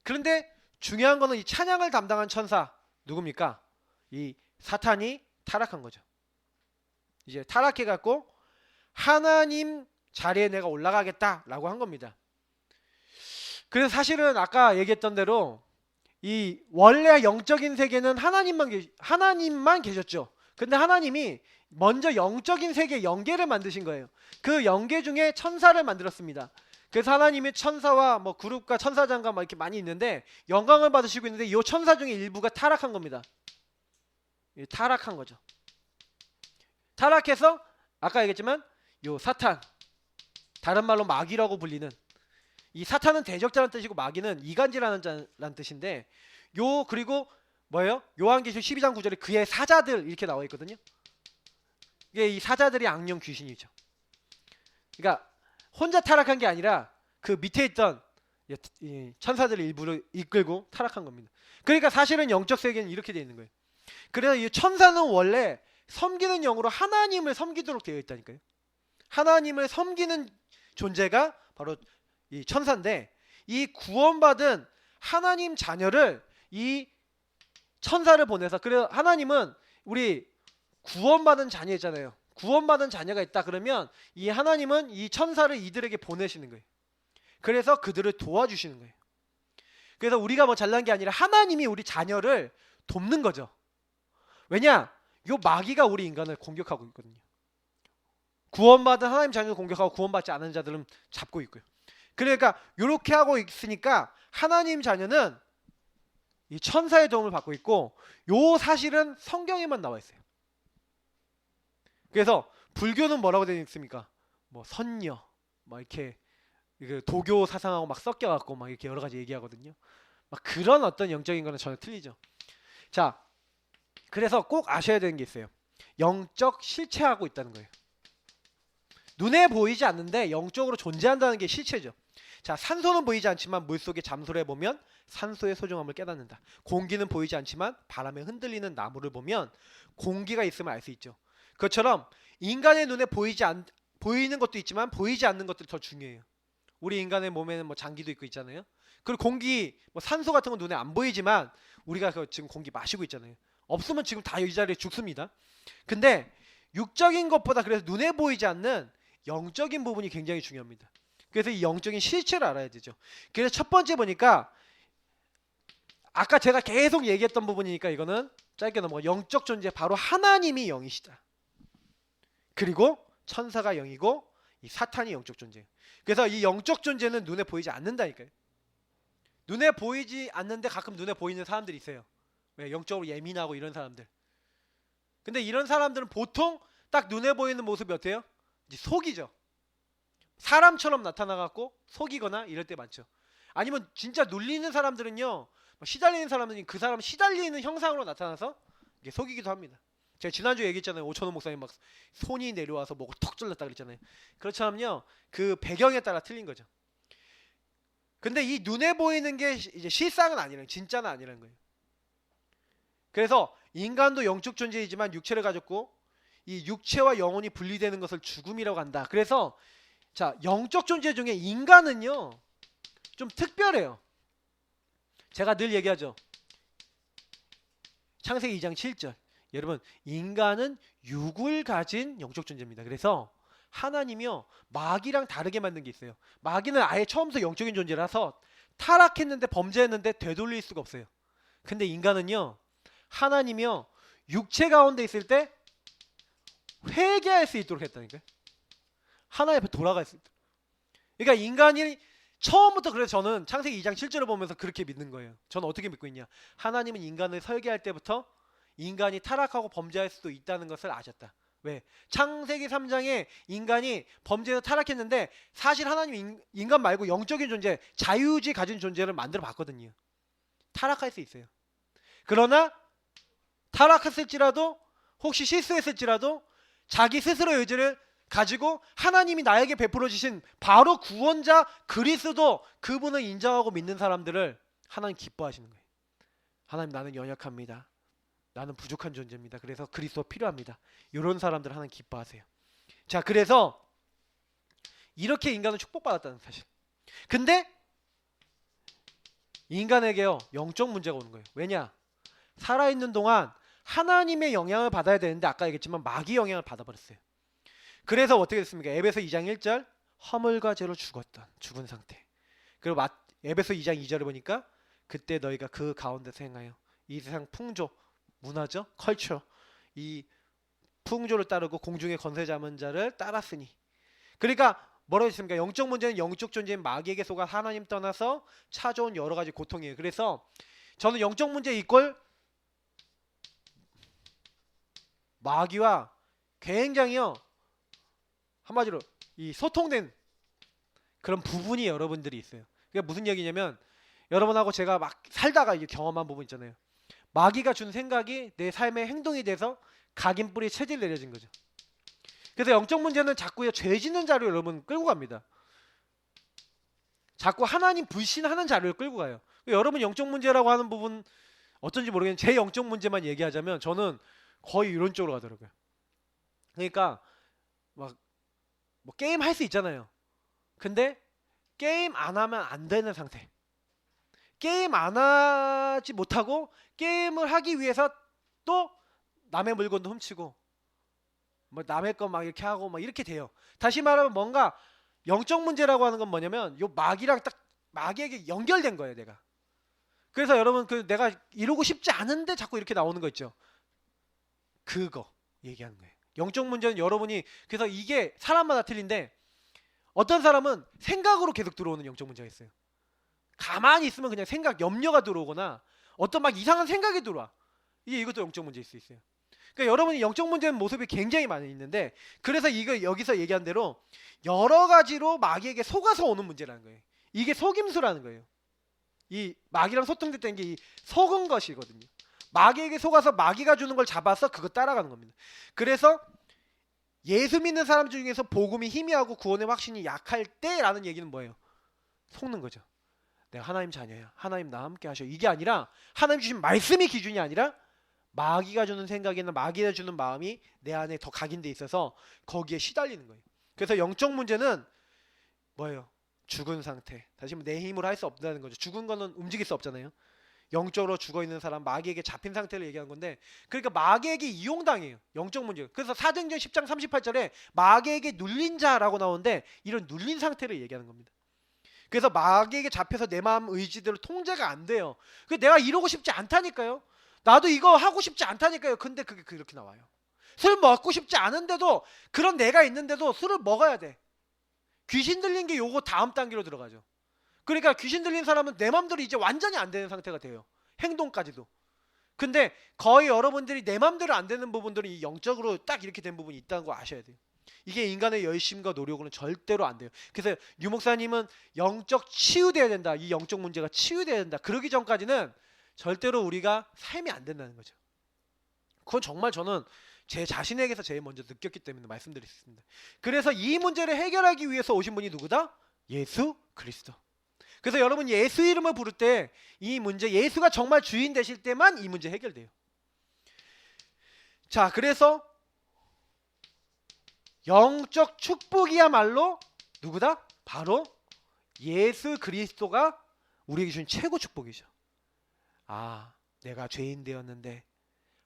그런데 중요한 거는 이 찬양을 담당한 천사 누굽니까? 이 사탄이 타락한 거죠. 이제 타락해갖고 하나님 자리에 내가 올라가겠다라고 한 겁니다. 그래서 사실은 아까 얘기했던 대로 이 원래 영적인 세계는 하나님만 계셨죠. 근데 하나님이 먼저 영적인 세계 영계를 만드신 거예요. 그 영계 중에 천사를 만들었습니다. 그래서 하나님이 천사와 뭐 그룹과 천사장과 막 이렇게 많이 있는데 영광을 받으시고 있는데 이 천사 중에 일부가 타락한 겁니다. 타락한 거죠. 타락해서 아까 얘기했지만 요 사탄, 다른 말로 마귀라고 불리는, 이 사탄은 대적자라는 뜻이고 마귀는 이간질하는 자라는 뜻인데, 그리고 뭐예요? 요한계시록 12장 9절에 그의 사자들 이렇게 나와 있거든요. 이게 이 사자들이 악령 귀신이죠. 그러니까 혼자 타락한 게 아니라 그 밑에 있던 천사들의 일부를 이끌고 타락한 겁니다. 그러니까 사실은 영적 세계는 이렇게 되어 있는 거예요. 그래서 이 천사는 원래 섬기는 영으로 하나님을 섬기도록 되어 있다니까요. 하나님을 섬기는 존재가 바로 이 천사인데, 이 구원받은 하나님 자녀를 이 천사를 보내서, 그래서 하나님은 우리 구원받은 자녀잖아요. 구원받은 자녀가 있다 그러면 이 하나님은 이 천사를 이들에게 보내시는 거예요. 그래서 그들을 도와주시는 거예요. 그래서 우리가 뭐 잘난 게 아니라 하나님이 우리 자녀를 돕는 거죠. 왜냐? 요 마귀가 우리 인간을 공격하고 있거든요. 구원받은 하나님 자녀를 공격하고 구원받지 않은 자들은 잡고 있고요. 그러니까 이렇게 하고 있으니까 하나님 자녀는 이 천사의 도움을 받고 있고, 요 사실은 성경에만 나와 있어요. 그래서 불교는 뭐라고 되어 있습니까? 뭐 선녀, 막 이렇게 도교 사상하고 막 섞여갖고 막 이렇게 여러 가지 얘기하거든요. 막 그런 어떤 영적인 거는 전혀 틀리죠. 자, 그래서 꼭 아셔야 되는 게 있어요. 영적 실체하고 있다는 거예요. 눈에 보이지 않는데 영적으로 존재한다는 게 실체죠. 자, 산소는 보이지 않지만 물속에 잠수를 해보면 산소의 소중함을 깨닫는다. 공기는 보이지 않지만 바람에 흔들리는 나무를 보면 공기가 있음을 알 수 있죠. 그것처럼 인간의 눈에 보이는 것도 있지만 보이지 않는 것들이 더 중요해요. 우리 인간의 몸에는 뭐 장기도 있고 있잖아요. 그리고 공기, 뭐 산소 같은 건 눈에 안 보이지만 우리가 지금 공기 마시고 있잖아요. 없으면 지금 다 이 자리에 죽습니다. 근데 육적인 것보다 그래서 눈에 보이지 않는 영적인 부분이 굉장히 중요합니다. 그래서 이 영적인 실체를 알아야 되죠. 그래서 첫 번째 보니까 아까 제가 계속 얘기했던 부분이니까 이거는 짧게 넘어가. 영적 존재, 바로 하나님이 영이시다. 그리고 천사가 영이고 이 사탄이 영적 존재. 그래서 이 영적 존재는 눈에 보이지 않는다니까요. 눈에 보이지 않는데 가끔 눈에 보이는 사람들이 있어요. 왜? 영적으로 예민하고 이런 사람들. 근데 이런 사람들은 보통 딱 눈에 보이는 모습이 어때요? 이제 속이죠. 사람처럼 나타나갖고 속이거나 이럴 때 많죠. 아니면 진짜 눌리는 사람들은요, 시달리는 사람들은 그 사람 시달리는 형상으로 나타나서 이게 속이기도 합니다. 제가 지난주에 얘기했잖아요. 오천호 목사님 막 손이 내려와서 목을 턱 잘랐다 그랬잖아요. 그렇지만요, 그 배경에 따라 틀린 거죠. 근데 이 눈에 보이는 게 이제 실상은 아니라는, 진짜는 아니라는 거예요. 그래서 인간도 영적 존재이지만 육체를 가졌고 이 육체와 영혼이 분리되는 것을 죽음이라고 한다. 그래서 자, 영적 존재 중에 인간은요 좀 특별해요. 제가 늘 얘기하죠. 창세기 2장 7절. 여러분, 인간은 육을 가진 영적 존재입니다. 그래서 하나님이요 마귀랑 다르게 만든 게 있어요. 마귀는 아예 처음부터 영적인 존재라서 타락했는데 범죄했는데 되돌릴 수가 없어요. 근데 인간은요, 하나님이요 육체 가운데 있을 때 회개할 수 있도록 했다니까요. 하나님 앞에 돌아갈 수 있도록. 그러니까 인간이 처음부터 그래서 저는 창세기 2장 7절을 보면서 그렇게 믿는 거예요. 저는 어떻게 믿고 있냐? 하나님은 인간을 설계할 때부터 인간이 타락하고 범죄할 수도 있다는 것을 아셨다. 왜? 창세기 3장에 인간이 범죄에서 타락했는데 사실 하나님 인간 말고 영적인 존재, 자유의지 가진 존재를 만들어 봤거든요. 타락할 수 있어요. 그러나 타락했을지라도 혹시 실수했을지라도 자기 스스로 의지를 가지고 하나님이 나에게 베풀어 주신 바로 구원자 그리스도, 그분을 인정하고 믿는 사람들을 하나님 기뻐하시는 거예요. 하나님, 나는 연약합니다. 나는 부족한 존재입니다. 그래서 그리스도 필요합니다. 이런 사람들 하나님 기뻐하세요. 자, 그래서 이렇게 인간은 축복받았다는 사실. 근데 인간에게요 영적 문제가 오는 거예요. 왜냐? 살아있는 동안 하나님의 영향을 받아야 되는데 아까 얘기했지만 마귀 영향을 받아버렸어요. 그래서 어떻게 됐습니까? 에베소 2장 1절 허물과 죄로 죽은 상태. 그리고 에베소 2장 2절을 보니까 그때 너희가 그 가운데서 행하여 이 세상 풍조, 문화죠, 컬처, 이 풍조를 따르고 공중의 권세 잡은 자를 따랐으니. 그러니까 뭐라고 했습니까? 영적 문제는 영적 존재인 마귀에게 속아 하나님 떠나서 찾아온 여러 가지 고통이에요. 그래서 저는 영적 문제 이꼴 마귀와 굉장히요 한마디로 이 소통된 그런 부분이 여러분들이 있어요. 그게 무슨 얘기냐면 여러분하고 제가 막 살다가 이게 경험한 부분 있잖아요. 마귀가 준 생각이 내 삶의 행동이 돼서 각인뿌리 체질 내려진 거죠. 그래서 영적 문제는 자꾸 죄 짓는 자료 여러분 끌고 갑니다. 자꾸 하나님 불신하는 자료를 끌고 가요. 여러분 영적 문제라고 하는 부분 어쩐지 모르겠는데 제 영적 문제만 얘기하자면 저는 거의 이런 쪽으로 가더라고요. 그러니까 막 뭐 게임 할 수 있잖아요. 근데 게임 안 하면 안 되는 상태. 게임 안 하지 못하고 게임을 하기 위해서 또 남의 물건도 훔치고 뭐 남의 거 막 이렇게 하고 막 이렇게 돼요. 다시 말하면 뭔가 영적 문제라고 하는 건 뭐냐면 요 마귀랑 딱 마귀에게 연결된 거예요, 내가. 그래서 여러분 그 내가 이루고 싶지 않은데 자꾸 이렇게 나오는 거 있죠. 그거 얘기하는 거예요. 영적 문제는 여러분이 그래서 이게 사람마다 틀린데 어떤 사람은 생각으로 계속 들어오는 영적 문제가 있어요. 가만히 있으면 그냥 생각, 염려가 들어오거나 어떤 막 이상한 생각이 들어와. 이것도 영적 문제일 수 있어요. 그러니까 여러분이 영적 문제는 모습이 굉장히 많이 있는데 그래서 이거 여기서 얘기한 대로 여러 가지로 마귀에게 속아서 오는 문제라는 거예요. 이게 속임수라는 거예요. 이 마귀랑 소통됐다는 게 이 속은 것이거든요. 마귀에게 속아서 마귀가 주는 걸 잡아서 그거 따라가는 겁니다. 그래서 예수 믿는 사람 중에서 복음이 희미하고 구원의 확신이 약할 때라는 얘기는 뭐예요? 속는 거죠. 내가 하나님 자녀야. 하나님 나와 함께 하셔. 이게 아니라 하나님 주신 말씀이 기준이 아니라 마귀가 주는 생각이나 마귀가 주는 마음이 내 안에 더 각인돼 있어서 거기에 시달리는 거예요. 그래서 영적 문제는 뭐예요? 죽은 상태. 다시 내 힘으로 할 수 없다는 거죠. 죽은 거는 움직일 수 없잖아요. 영적으로 죽어있는 사람, 마귀에게 잡힌 상태를 얘기하는 건데 그러니까 마귀에게 이용당해요. 영적 문제. 그래서 사도행전 10장 38절에 마귀에게 눌린 자라고 나오는데 이런 눌린 상태를 얘기하는 겁니다. 그래서 마귀에게 잡혀서 내 마음 의지대로 통제가 안 돼요. 내가 이러고 싶지 않다니까요. 나도 이거 하고 싶지 않다니까요. 근데 그게 그렇게 나와요. 술 먹고 싶지 않은데도 그런 내가 있는데도 술을 먹어야 돼. 귀신 들린 게 요거 다음 단계로 들어가죠. 그러니까 귀신 들린 사람은 내 맘대로 이제 완전히 안 되는 상태가 돼요. 행동까지도. 근데 거의 여러분들이 내 맘대로 안 되는 부분들이 이 영적으로 딱 이렇게 된 부분이 있다는 거 아셔야 돼요. 이게 인간의 열심과 노력으로는 절대로 안 돼요. 그래서 유 목사님은 영적 치유돼야 된다. 이 영적 문제가 치유돼야 된다. 그러기 전까지는 절대로 우리가 삶이 안 된다는 거죠. 그건 정말 저는 제 자신에게서 제일 먼저 느꼈기 때문에 말씀드리겠습니다. 그래서 이 문제를 해결하기 위해서 오신 분이 누구다? 예수 그리스도. 그래서 여러분 예수 이름을 부를 때 이 문제, 예수가 정말 주인 되실 때만 이 문제 해결돼요. 자, 그래서 영적 축복이야말로 누구다? 바로 예수 그리스도가 우리에게 주신 최고 축복이죠. 아, 내가 죄인 되었는데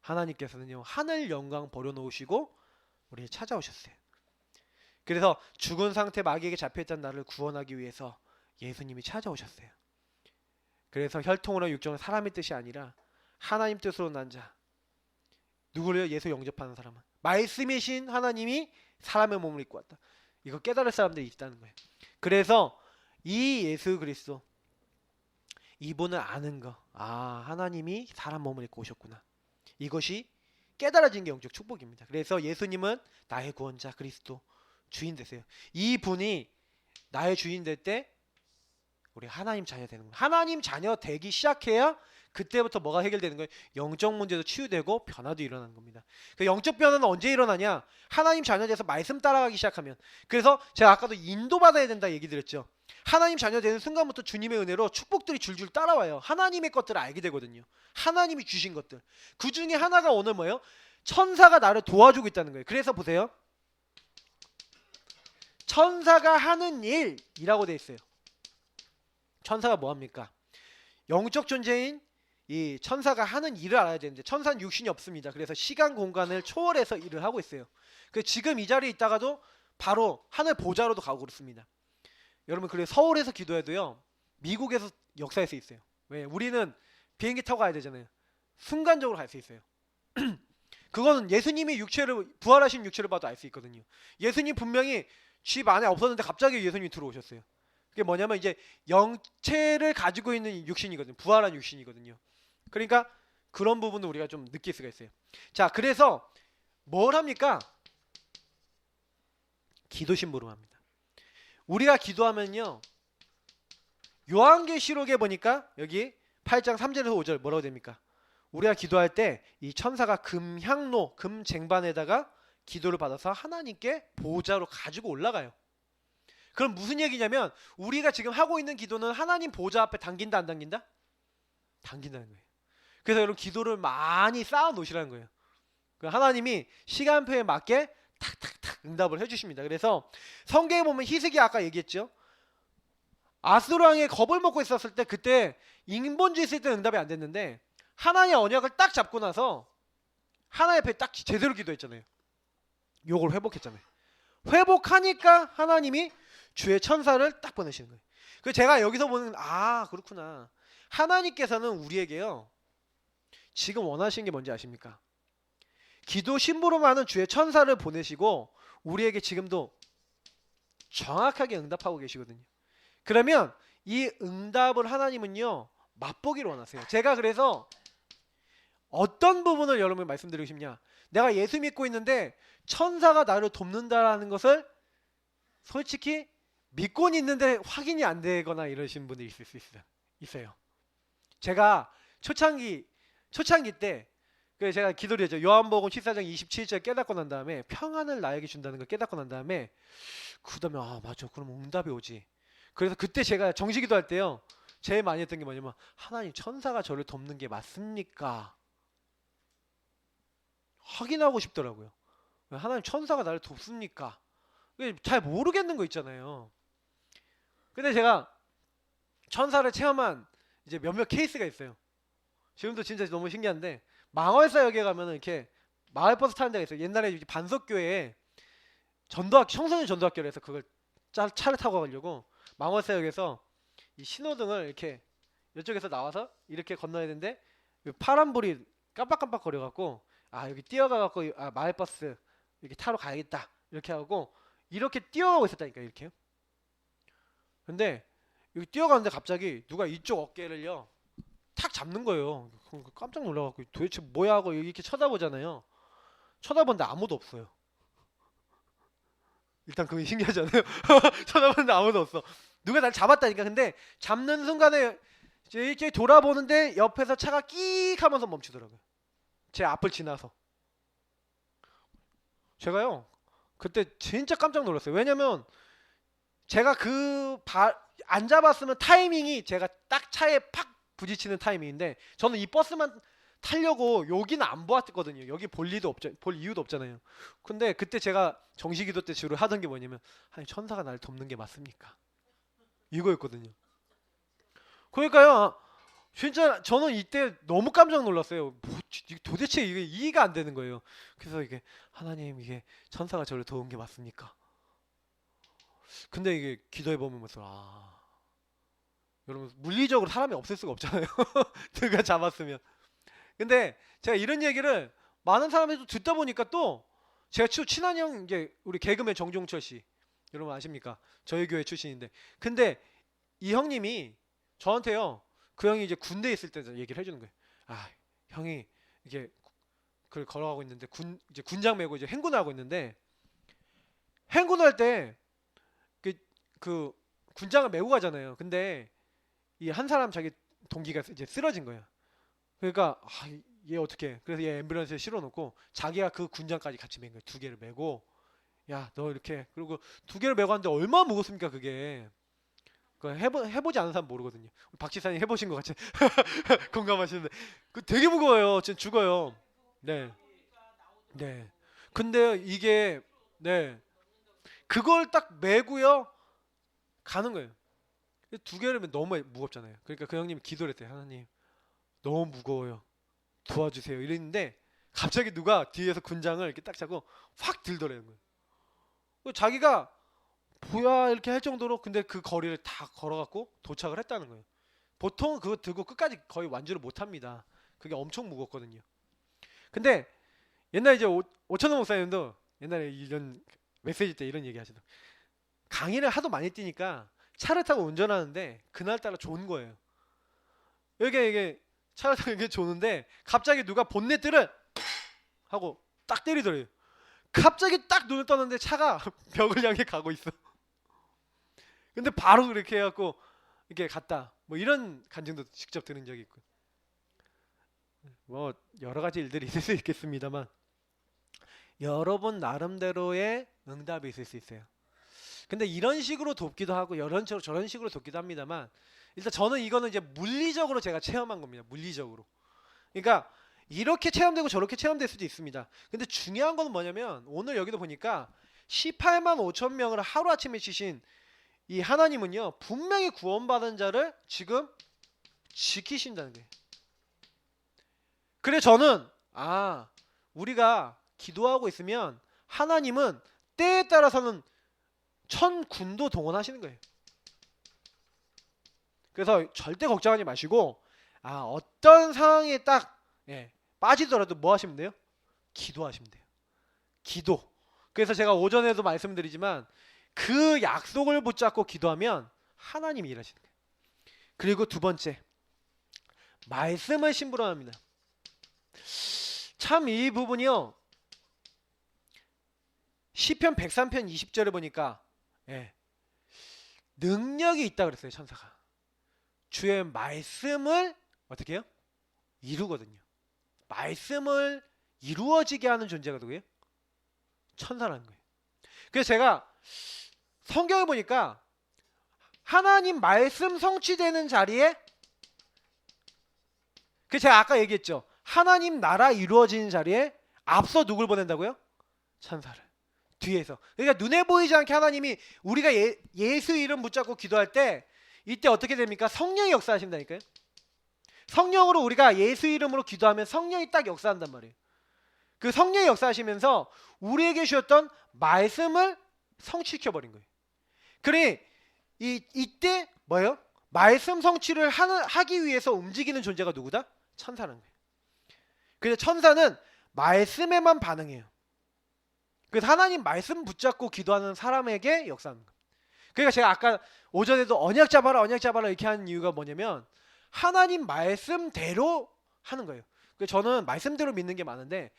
하나님께서는요 하늘 영광 버려놓으시고 우리를 찾아오셨어요. 그래서 죽은 상태 마귀에게 잡혀있던 나를 구원하기 위해서 예수님이 찾아오셨어요. 그래서 혈통으로 육정은 사람의 뜻이 아니라 하나님 뜻으로 난 자. 누구를요? 예수 영접하는 사람은 말씀이신 하나님이 사람의 몸을 입고 왔다. 이거 깨달을 사람들이 있다는 거예요. 그래서 이 예수 그리스도, 이분을 아는 거. 하나님이 사람 몸을 입고 오셨구나. 이것이 깨달아진 게 영적 축복입니다. 그래서 예수님은 나의 구원자 그리스도 주인 되세요. 이 분이 나의 주인 될 때 우리 하나님 자녀 되는 거예요. 하나님 자녀 되기 시작해야 그때부터 뭐가 해결되는 거예요? 영적 문제도 치유되고 변화도 일어나는 겁니다. 그 영적 변화는 언제 일어나냐? 하나님 자녀 돼서 말씀 따라가기 시작하면. 그래서 제가 아까도 인도받아야 된다 얘기 드렸죠. 하나님 자녀 되는 순간부터 주님의 은혜로 축복들이 줄줄 따라와요. 하나님의 것들을 알게 되거든요. 하나님이 주신 것들. 그 중에 하나가 오늘 뭐예요? 천사가 나를 도와주고 있다는 거예요. 그래서 보세요. 천사가 하는 일이라고 돼 있어요. 천사가 뭐합니까? 영적 존재인 이 천사가 하는 일을 알아야 되는데, 천사는 육신이 없습니다. 그래서 시간 공간을 초월해서 일을 하고 있어요. 지금 이 자리에 있다가도 바로 하늘 보좌로도 가고 그렇습니다. 여러분, 그래서 서울에서 기도해도요, 미국에서 역사할 수 있어요. 왜? 우리는 비행기 타고 가야 되잖아요. 순간적으로 갈 수 있어요. 그거는 예수님이 부활하신 육체를 봐도 알 수 있거든요. 예수님 분명히 집 안에 없었는데 갑자기 예수님이 들어오셨어요. 그게 뭐냐면 이제 영체를 가지고 있는 육신이거든요. 부활한 육신이거든요. 그러니까 그런 부분을 우리가 좀 느낄 수가 있어요. 자, 그래서 뭘 합니까? 기도 심부름 합니다. 우리가 기도하면요, 요한계시록에 보니까 여기 8장 3절에서 5절 뭐라고 됩니까? 우리가 기도할 때 이 천사가 금향로, 금쟁반에다가 기도를 받아서 하나님께 보좌로 가지고 올라가요. 그럼 무슨 얘기냐면 우리가 지금 하고 있는 기도는 하나님 보좌 앞에 당긴다 안 당긴다? 당긴다는 거예요. 그래서 여러분, 기도를 많이 쌓아 놓으시라는 거예요. 하나님이 시간표에 맞게 탁탁탁 응답을 해주십니다. 그래서 성경에 보면 히스기야 아까 얘기했죠. 아수르 왕이 겁을 먹고 있었을 때, 그때 인본주의 있을 때 응답이 안 됐는데 하나님의 언약을 딱 잡고 나서 하나님 앞에 딱 제대로 기도했잖아요. 요걸 회복했잖아요. 회복하니까 하나님이 주의 천사를 딱 보내시는 거예요. 그래서 제가 여기서 보는, 그렇구나. 하나님께서는 우리에게요, 지금 원하시는 게 뭔지 아십니까? 기도 심부름하는 주의 천사를 보내시고 우리에게 지금도 정확하게 응답하고 계시거든요. 그러면 이 응답을 하나님은요, 맛보기를 원하세요. 제가 그래서 어떤 부분을 여러분 말씀드리고 싶냐? 내가 예수 믿고 있는데 천사가 나를 돕는다라는 것을 솔직히 믿고는 있는데 확인이 안 되거나 이러신 분들이 있을 수 있어요. 제가 초창기 때 제가 기도를 했죠. 요한복음 14장 27절 깨닫고 난 다음에 평안을 나에게 준다는 걸 깨닫고 난 다음에 그 다음에 맞아, 그럼 응답이 오지. 그래서 그때 제가 정식기도 할 때요, 제일 많이 했던 게 뭐냐면, 하나님, 천사가 저를 돕는 게 맞습니까? 확인하고 싶더라고요. 하나님, 천사가 나를 돕습니까? 잘 모르겠는 거 있잖아요. 근데 제가 천사를 체험한 이제 몇몇 케이스가 있어요. 지금도 진짜 너무 신기한데, 망월사역에 가면은 이렇게 마을버스 타는 데가 있어요. 옛날에 반석교회에 청소년 전도학교를 해서 그걸 차를 타고 가려고 망월사역에서 이 신호등을 이렇게 이쪽에서 나와서 이렇게 건너야 되는데 파란불이 깜빡깜빡 거려갖고 여기 뛰어가갖고 마을버스 이렇게 타러 가야겠다 이렇게 하고 이렇게 뛰어가고 있었다니까, 이렇게요. 근데 여기 뛰어가는데 갑자기 누가 이쪽 어깨를요 탁 잡는 거예요. 깜짝 놀라갖고 도대체 뭐야 하고 이렇게 쳐다보잖아요. 쳐다보는데 아무도 없어요. 일단 그게 신기하잖아요. 쳐다보는데 아무도 없어. 누가 날 잡았다니까. 근데 잡는 순간에 이렇게 돌아보는데 옆에서 차가 끼익 하면서 멈추더라고요. 제 앞을 지나서. 제가요 그때 진짜 깜짝 놀랐어요. 왜냐면 제가 안 잡았으면 타이밍이 제가 딱 차에 팍 부딪히는 타이밍인데, 저는 이 버스만 타려고 여기는 안 보았거든요. 여기 볼 이유도 없잖아요. 근데 그때 제가 정시기도 때 주로 하던 게 뭐냐면, 아니, 천사가 나를 돕는 게 맞습니까? 이거였거든요. 그러니까요, 진짜 저는 이때 너무 깜짝 놀랐어요. 도대체 이게 이해가 안 되는 거예요. 그래서 이게, 하나님, 이게 천사가 저를 도운 게 맞습니까? 근데 이게 기도해보면 여러분, 물리적으로 사람이 없을 수가 없잖아요. 누가 잡았으면. 근데 제가 이런 얘기를 많은 사람들도 듣다 보니까, 또 제가 친한 형, 이제 우리 개그맨 정종철 씨, 여러분 아십니까? 저희 교회 출신인데, 근데 이 형님이 저한테요. 그 형이 이제 군대에 있을 때 얘기를 해주는 거예요. 아, 형이 이게 그걸 걸어가고 있는데 이제 군장 메고 이제 행군을 하고 있는데 행군할 때 그 군장을 메고 가잖아요. 근데 이 한 사람 자기 동기가 이제 쓰러진 거예요. 그러니까 얘 어떻게? 그래서 얘 앰뷸런스에 실어놓고 자기가 그 군장까지 같이 맨 거예요. 두 개를 메고 야 너 이렇게 그리고 두 개를 메고 왔는데 얼마나 무겁습니까 그게? 그 해보지 않은 사람 모르거든요. 박지사님 해보신 것 같이 공감하시는데 그 되게 무거워요. 진짜 죽어요. 네, 네. 근데 이게 네 그걸 딱 메고요 가는 거예요. 두 개를 메면 너무 무겁잖아요. 그러니까 그 형님이 기도를 했대요. 하나님 너무 무거워요. 도와주세요. 이랬는데 갑자기 누가 뒤에서 군장을 이렇게 딱 잡고 확 들더래요. 자기가 뭐야 이렇게 할 정도로 근데 그 거리를 다 걸어갖고 도착을 했다는 거예요. 보통 그거 들고 끝까지 거의 완주를 못합니다. 그게 엄청 무겁거든요. 근데 옛날에 이제 오천호 목사님도 옛날에 이런 메시지 때 이런 얘기 하시더라고요. 강의를 하도 많이 뛰니까 차를 타고 운전하는데 그날따라 좋은 거예요. 이게 차를 타고 이게 좋은데 갑자기 누가 본네트를 하고 딱 때리더래요. 갑자기 딱 눈을 떴는데 차가 벽을 향해 가고 있어. 근데 바로 그렇게 해갖고 이렇게 갔다. 뭐 이런 간증도 직접 들은 적이 있고. 뭐 여러 가지 일들이 있을 수 있겠습니다만 여러분 나름대로의 응답이 있을 수 있어요. 근데 이런 식으로 돕기도 하고 이런 식으로 저런 식으로 돕기도 합니다만 일단 저는 이거는 이제 물리적으로 제가 체험한 겁니다. 물리적으로. 그러니까 이렇게 체험되고 저렇게 체험될 수도 있습니다. 근데 중요한 건 뭐냐면 오늘 여기도 보니까 18만 5천 명을 하루아침에 치신 이 하나님은요 분명히 구원받은 자를 지금 지키신다는 거예요. 그래 저는 우리가 기도하고 있으면 하나님은 때에 따라서는 천군도 동원하시는 거예요. 그래서 절대 걱정하지 마시고 어떤 상황에 딱 빠지더라도 뭐 하시면 돼요? 기도하시면 돼요. 기도. 그래서 제가 오전에도 말씀드리지만 그 약속을 붙잡고 기도하면 하나님이 일하시는 거예요. 그리고 두 번째 말씀을 심부름합니다. 참 이 부분이요 시편 103편 20절에 보니까 능력이 있다 그랬어요. 천사가 주의 말씀을 어떻게 해요? 이루거든요. 말씀을 이루어지게 하는 존재가 누구예요? 천사라는 거예요. 그래서 제가 성경을 보니까 하나님 말씀 성취되는 자리에 제가 아까 얘기했죠. 하나님 나라 이루어지는 자리에 앞서 누굴 보낸다고요? 천사를. 뒤에서. 그러니까 눈에 보이지 않게 하나님이 우리가 예수 이름 붙잡고 기도할 때 이때 어떻게 됩니까? 성령이 역사하신다니까요. 성령으로 우리가 예수 이름으로 기도하면 성령이 딱 역사한단 말이에요. 그 성령이 역사하시면서 우리에게 주셨던 말씀을 성취시켜버린 거예요. 그래 이때 뭐예요? 말씀 성취를 하기 위해서 움직이는 존재가 누구다? 천사라는 거예요. 그래서 천사는 말씀에만 반응해요. 그래서 하나님 말씀 붙잡고 기도하는 사람에게 역사하는 거예요. 그러니까 제가 아까 오전에도 언약 잡아라 이렇게 하는 이유가 뭐냐면 하나님 말씀대로 하는 거예요. 그래서 저는 말씀대로 믿는 게 많은데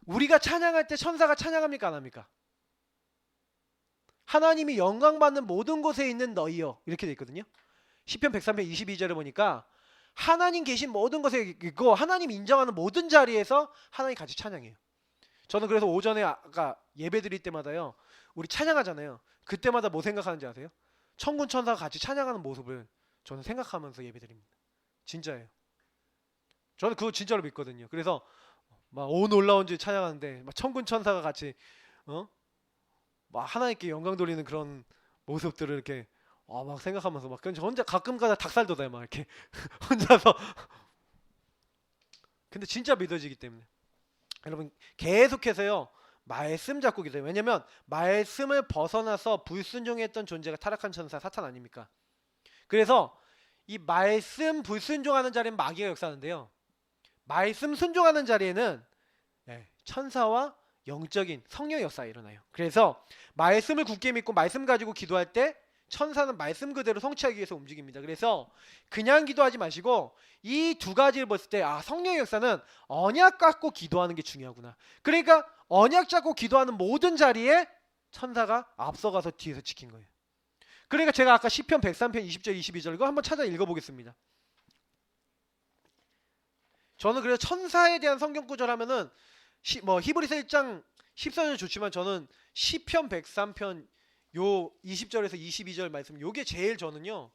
우리가 찬양할 때 천사가 찬양합니까 안 합니까? 하나님이 영광받는 모든 곳에 있는 너희여 이렇게 돼 있거든요. 시편 103편 22절에 보니까 하나님 계신 모든 곳에 있고 하나님 인정하는 모든 자리에서 하나님 같이 찬양해요. 저는 그래서 오전에 아까 예배 드릴 때마다요 우리 찬양하잖아요. 그때마다 뭐 생각하는지 아세요? 천군 천사가 같이 찬양하는 모습을 저는 생각하면서 예배 드립니다. 진짜예요. 저는 그거 진짜로 믿거든요. 그래서 막 온 올라온 지 찬양하는데 막 천군 천사가 같이 막 하나님께 영광 돌리는 그런 모습들을 이렇게 막 생각하면서 막 그냥 저 혼자 가끔가다 닭살 돋아요 막 이렇게 혼자서. 근데 진짜 믿어지기 때문에 여러분 계속해서요 말씀 잡고 기도해요. 왜냐면 말씀을 벗어나서 불순종했던 존재가 타락한 천사 사탄 아닙니까? 그래서 이 말씀 불순종하는 자리는 마귀가 역사하는데요 말씀 순종하는 자리에는 천사와 영적인 성령의 역사가 일어나요. 그래서 말씀을 굳게 믿고 말씀 가지고 기도할 때 천사는 말씀 그대로 성취하기 위해서 움직입니다. 그래서 그냥 기도하지 마시고 이 두 가지를 봤을 때 성령의 역사는 언약 갖고 기도하는 게 중요하구나. 그러니까 언약 잡고 기도하는 모든 자리에 천사가 앞서가서 뒤에서 지킨 거예요. 그러니까 제가 아까 시편 103편 20절 22절 이거 한번 찾아 읽어보겠습니다. 저는 그래서 천사에 대한 성경 구절 하면은 히브리서 1장 14절 좋지만 저는 시편 103편 요 20절에서 22절 말씀 요게 제일 저는요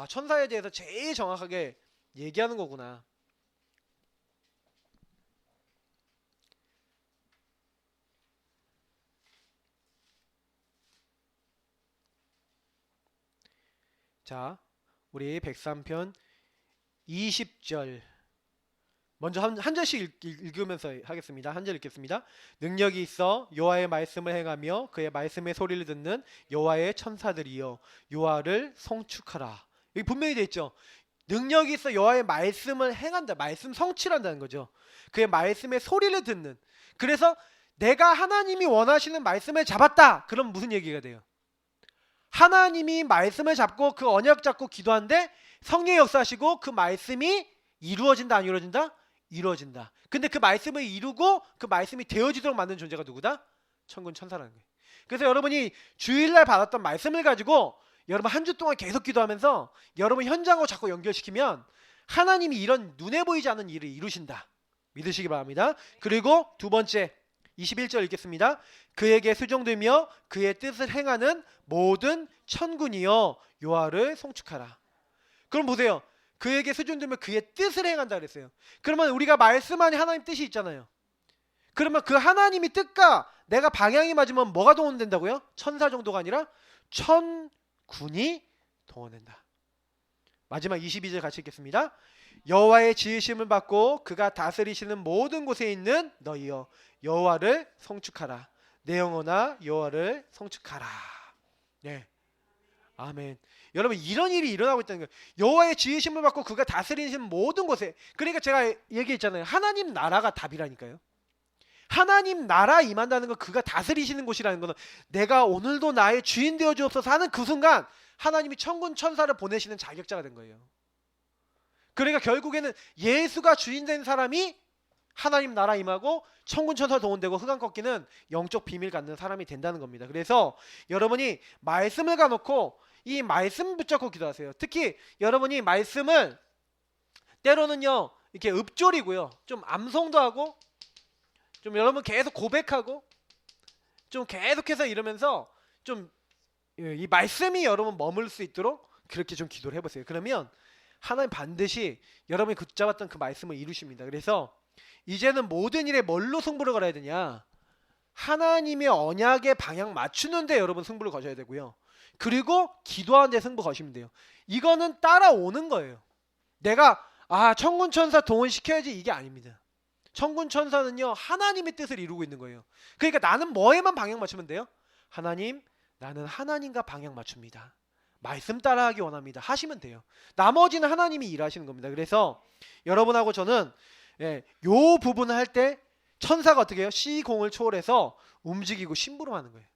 천사에 대해서 제일 정확하게 얘기하는 거구나. 자, 우리 103편 20절 먼저 한 절씩 읽으면서 하겠습니다. 한 절 읽겠습니다. 능력이 있어 여호와의 말씀을 행하며 그의 말씀의 소리를 듣는 여호와의 천사들이여 여호와를 송축하라. 여기 분명히 되어 있죠. 능력이 있어 여호와의 말씀을 행한다. 말씀 성취를 한다는 거죠. 그의 말씀의 소리를 듣는. 그래서 내가 하나님이 원하시는 말씀을 잡았다. 그럼 무슨 얘기가 돼요? 하나님이 말씀을 잡고 그 언약 잡고 기도하는데 성령의 역사하시고 그 말씀이 이루어진다 안 이루어진다? 이루어진다. 근데 그 말씀을 이루고 그 말씀이 되어지도록 만든 존재가 누구다? 천군 천사라는 거예요. 그래서 여러분이 주일날 받았던 말씀을 가지고 여러분 한 주 동안 계속 기도하면서 여러분 현장하고 자꾸 연결시키면 하나님이 이런 눈에 보이지 않는 일을 이루신다. 믿으시기 바랍니다. 그리고 두 번째 21절 읽겠습니다. 그에게 수종되며 그의 뜻을 행하는 모든 천군이여 여호와를 송축하라. 그럼 보세요. 그에게 수종되며 그의 뜻을 행한다 그랬어요. 그러면 우리가 말씀 안에 하나님 뜻이 있잖아요. 그러면 그 하나님이 뜻과 내가 방향이 맞으면 뭐가 동원된다고요? 천사 정도가 아니라 천군이 동원된다. 마지막 22절 같이 읽겠습니다. 여호와의 지으심을 받고 그가 다스리시는 모든 곳에 있는 너희여 여호와를 송축하라. 내 영혼아 여호와를 송축하라. 네. 아멘. 여러분 이런 일이 일어나고 있다는 거예요. 여호와의 지으심을 받고 그가 다스리시는 모든 곳에. 그러니까 제가 얘기했잖아요. 하나님 나라가 답이라니까요. 하나님 나라 임한다는 건 그가 다스리시는 곳이라는 거는 내가 오늘도 나의 주인 되어 주옵소서 하는 그 순간 하나님이 천군 천사를 보내시는 자격자가 된 거예요. 그러니까 결국에는 예수가 주인 된 사람이 하나님 나라 임하고 천군 천사 동원되고 흑암 꺾이는 영적 비밀 갖는 사람이 된다는 겁니다. 그래서 여러분이 말씀을 가놓고 이 말씀 붙잡고 기도하세요. 특히 여러분이 말씀을 때로는요 이렇게 읊조리고요 좀 암송도 하고 좀 여러분 계속 고백하고 좀 계속해서 이러면서 좀 이 말씀이 여러분 머물 수 있도록 그렇게 좀 기도를 해보세요. 그러면 하나님 반드시 여러분이 붙잡았던 그 말씀을 이루십니다. 그래서 이제는 모든 일에 뭘로 승부를 걸어야 되냐? 하나님의 언약의 방향 맞추는데 여러분 승부를 거셔야 되고요. 그리고 기도하는 데 승부 거시면 돼요. 이거는 따라오는 거예요. 내가 천군 천사 동원시켜야지 이게 아닙니다. 천군 천사는요 하나님의 뜻을 이루고 있는 거예요. 그러니까 나는 뭐에만 방향 맞추면 돼요? 하나님, 나는 하나님과 방향 맞춥니다. 말씀 따라하기 원합니다. 하시면 돼요. 나머지는 하나님이 일하시는 겁니다. 그래서 여러분하고 저는 요 부분을 할 때 천사가 어떻게 해요? 시공을 초월해서 움직이고 심부름하는 거예요.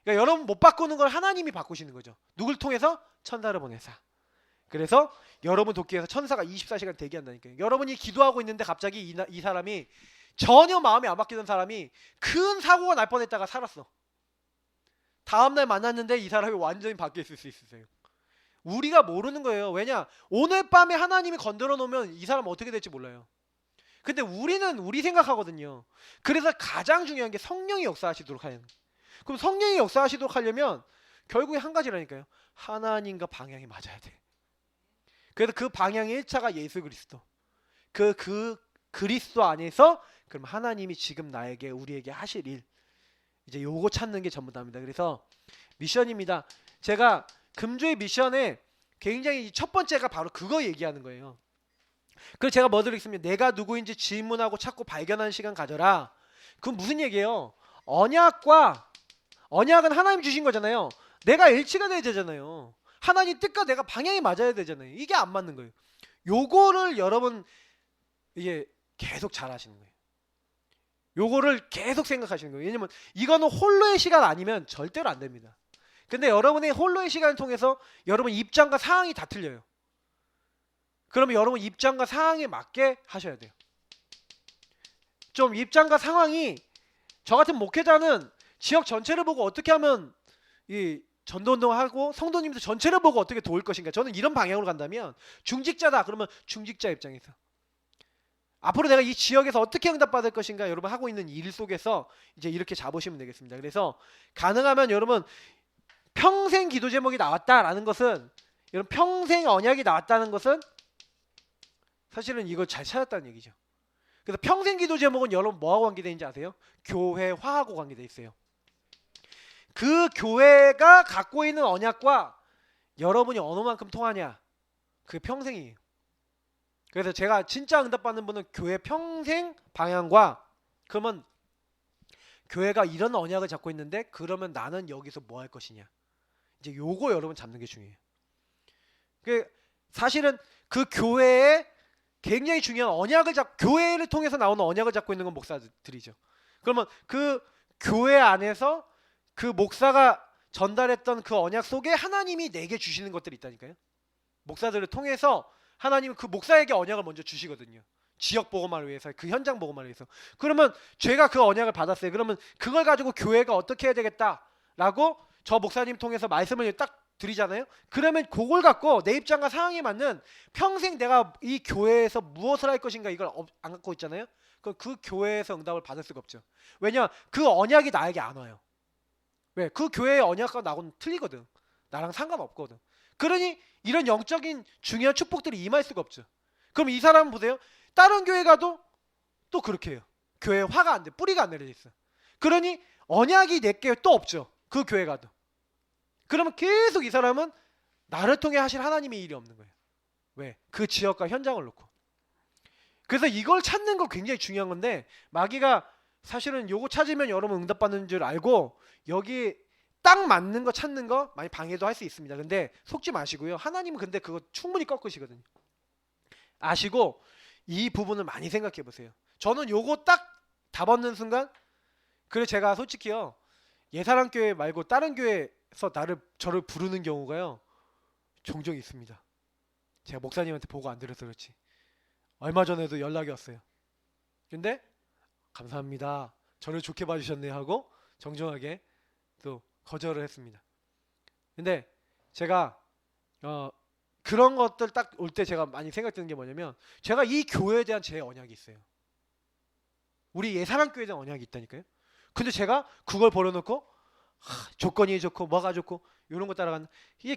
그러니까 여러분 못 바꾸는 걸 하나님이 바꾸시는 거죠. 누굴 통해서? 천사를 보내서. 그래서 여러분 돕기 위해서 천사가 24시간 대기한다니까요. 여러분이 기도하고 있는데 갑자기 이 사람이 전혀 마음이 안 바뀌던 사람이 큰 사고가 날 뻔했다가 살았어. 다음날 만났는데 이 사람이 완전히 바뀌어 있을 수 있으세요. 우리가 모르는 거예요. 왜냐? 오늘 밤에 하나님이 건드려 놓으면 이 사람 어떻게 될지 몰라요. 근데 우리는 우리 생각하거든요. 그래서 가장 중요한 게 성령이 역사하시도록 하는. 그럼 성령이 역사하시도록 하려면 결국에 한 가지라니까요. 하나님과 방향이 맞아야 돼. 그래서 그 방향의 1차가 예수 그리스도. 그 그리스도 안에서 그럼 하나님이 지금 나에게 우리에게 하실 일 이제 요거 찾는 게 전부 다입니다. 그래서 미션입니다. 제가 금주의 미션에 굉장히 첫 번째가 바로 그거 얘기하는 거예요. 그래서 제가 뭐 드리겠습니다. 내가 누구인지 질문하고 찾고 발견하는 시간 가져라. 그건 무슨 얘기예요? 언약은 하나님 주신 거잖아요. 내가 일치가 돼야 되잖아요. 하나님 뜻과 내가 방향이 맞아야 되잖아요. 이게 안 맞는 거예요. 요거를 여러분 이게 계속 잘 하시는 거예요. 요거를 계속 생각하시는 거예요. 왜냐면 이거는 홀로의 시간 아니면 절대로 안 됩니다. 근데 여러분의 홀로의 시간을 통해서 여러분 입장과 상황이 다 틀려요. 그러면 여러분 입장과 상황에 맞게 하셔야 돼요. 좀 입장과 상황이, 저 같은 목회자는 지역 전체를 보고 어떻게 하면 이 전도운동하고 성도님들 전체를 보고 어떻게 도울 것인가, 저는 이런 방향으로 간다면 중직자다 그러면 중직자 입장에서 앞으로 내가 이 지역에서 어떻게 응답받을 것인가, 여러분 하고 있는 일 속에서 이제 이렇게 잡으시면 되겠습니다. 그래서 가능하면 여러분 평생 기도 제목이 나왔다라는 것은, 여러분 평생 언약이 나왔다는 것은 사실은 이걸 잘 찾았다는 얘기죠. 그래서 평생 기도 제목은 여러분 뭐하고 관계되어 있는지 아세요? 교회화하고 관계되어 있어요. 그 교회가 갖고 있는 언약과 여러분이 어느 만큼 통하냐, 그게 평생이에요. 그래서 제가 진짜 응답받는 분은 교회 평생 방향과, 그러면 교회가 이런 언약을 잡고 있는데 그러면 나는 여기서 뭐 할 것이냐, 이제 요거 여러분 잡는 게 중요해요. 사실은 그 교회에 굉장히 중요한 언약을 교회를 통해서 나오는 언약을 잡고 있는 건 목사들이죠. 그러면 그 교회 안에서 그 목사가 전달했던 그 언약 속에 하나님이 내게 주시는 것들이 있다니까요. 목사들을 통해서 하나님은 그 목사에게 언약을 먼저 주시거든요. 지역 복음화를 위해서, 그 현장 복음화를 위해서. 그러면 제가 그 언약을 받았어요. 그러면 그걸 가지고 교회가 어떻게 해야 되겠다라고 저 목사님 통해서 말씀을 딱 드리잖아요. 그러면 그걸 갖고 내 입장과 상황에 맞는, 평생 내가 이 교회에서 무엇을 할 것인가 이걸 안 갖고 있잖아요. 그럼 그 교회에서 응답을 받을 수가 없죠. 왜냐, 그 언약이 나에게 안 와요. 왜? 그 교회의 언약과 나하고는 틀리거든. 나랑 상관없거든. 그러니 이런 영적인 중요한 축복들이 임할 수가 없죠. 그럼 이 사람은 보세요. 다른 교회 가도 또 그렇게 해요. 교회에 화가 안 돼. 뿌리가 안 내려져 있어. 그러니 언약이 내게 또 없죠. 그 교회 가도. 그러면 계속 이 사람은 나를 통해 하실 하나님의 일이 없는 거예요. 왜? 그 지역과 현장을 놓고. 그래서 이걸 찾는 거 굉장히 중요한 건데, 마귀가 사실은 요거 찾으면 여러분 응답받는 줄 알고 여기 딱 맞는 거 찾는 거 많이 방해도 할 수 있습니다. 근데 속지 마시고요. 하나님은 근데 그거 충분히 꺾으시거든요. 아시고 이 부분을 많이 생각해 보세요. 저는 요거 딱 답 얻는 순간, 그래 제가 솔직히요, 예사랑교회 말고 다른 교회에서 저를 부르는 경우가요 종종 있습니다. 제가 목사님한테 보고 안 드려서 그렇지 얼마 전에도 연락이 왔어요. 근데 감사합니다, 저를 좋게 봐주셨네 하고 정중하게 또 거절을 했습니다. 근데 제가 그런 것들 딱 올 때 제가 많이 생각드는 게 뭐냐면, 제가 이 교회에 대한 제 언약이 있어요. 우리 예사랑교회에 대한 언약이 있다니까요. 근데 제가 그걸 버려놓고 조건이 좋고 뭐가 좋고 이런 거 따라가는,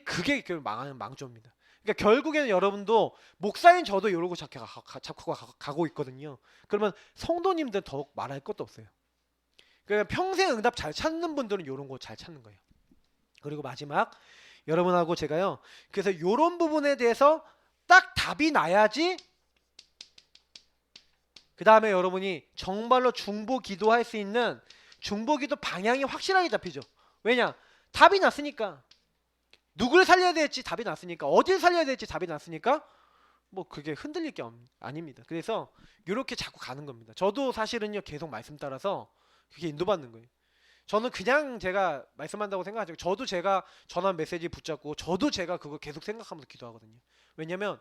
그게 망하는 망조입니다. 그러니까 결국에는 여러분도, 목사인 저도 이러고 자꾸 가고 있거든요. 그러면 성도님들은 더욱 말할 것도 없어요. 그러니까 평생 응답 잘 찾는 분들은 이런 거 잘 찾는 거예요. 그리고 마지막, 여러분하고 제가요, 그래서 이런 부분에 대해서 딱 답이 나야지 그 다음에 여러분이 정말로 중보 기도할 수 있는 중보 기도 방향이 확실하게 잡히죠. 왜냐? 답이 났으니까. 누굴 살려야 될지 답이 났으니까, 어딜 살려야 될지 답이 났으니까 뭐 그게 흔들릴 게 아닙니다. 그래서 이렇게 자꾸 가는 겁니다. 저도 사실은요 계속 말씀 따라서 그게 인도받는 거예요. 저는 그냥 제가 말씀한다고 생각하죠. 저도 제가 전한 메시지 붙잡고 저도 제가 그거 계속 생각하면서 기도하거든요. 왜냐면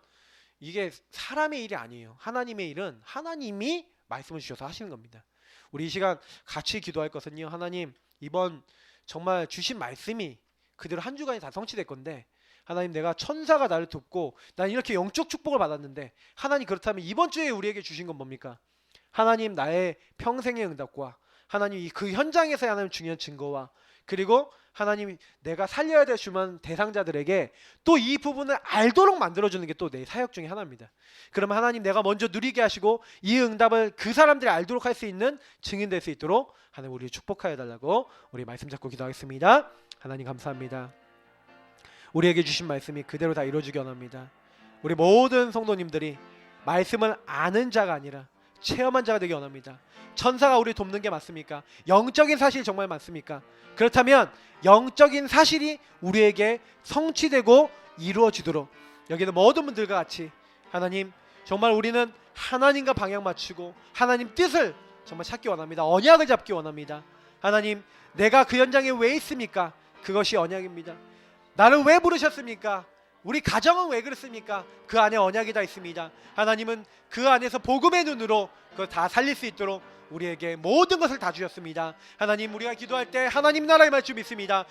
이게 사람의 일이 아니에요. 하나님의 일은 하나님이 말씀을 주셔서 하시는 겁니다. 우리 이 시간 같이 기도할 것은요, 하나님 이번 정말 주신 말씀이 그대로 한 주간이 다 성취될 건데, 하나님 내가 천사가 나를 돕고 난 이렇게 영적 축복을 받았는데, 하나님 그렇다면 이번 주에 우리에게 주신 건 뭡니까? 하나님 나의 평생의 응답과 하나님 그 현장에서 하나님 중요한 증거와, 그리고 하나님 내가 살려야 될 주만 대상자들에게 또 이 부분을 알도록 만들어주는 게 또 내 사역 중에 하나입니다. 그러면 하나님 내가 먼저 누리게 하시고 이 응답을 그 사람들이 알도록 할 수 있는 증인 될 수 있도록 하나님 우리를 축복하여 달라고 우리 말씀 잡고 기도하겠습니다. 하나님 감사합니다. 우리에게 주신 말씀이 그대로 다 이루어지기 원합니다. 우리 모든 성도님들이 말씀을 아는 자가 아니라 체험한 자가 되기 원합니다. 천사가 우리 돕는 게 맞습니까? 영적인 사실이 정말 맞습니까? 그렇다면 영적인 사실이 우리에게 성취되고 이루어지도록 여기는 모든 분들과 같이 하나님 정말 우리는 하나님과 방향 맞추고 하나님 뜻을 정말 찾기 원합니다. 언약을 잡기 원합니다. 하나님 내가 그 현장에 왜 있습니까? 그것이 언약입니다. 나를 왜 부르셨습니까? 우리 가정은 왜 그렇습니까? 그 안에 언약이 다 있습니다. 하나님은 그 안에서 복음의 눈으로 그걸 다 살릴 수 있도록 우리에게 모든 것을 다 주셨습니다. 하나님, 우리가 기도할 때 하나님 나라의 말씀 믿습니다.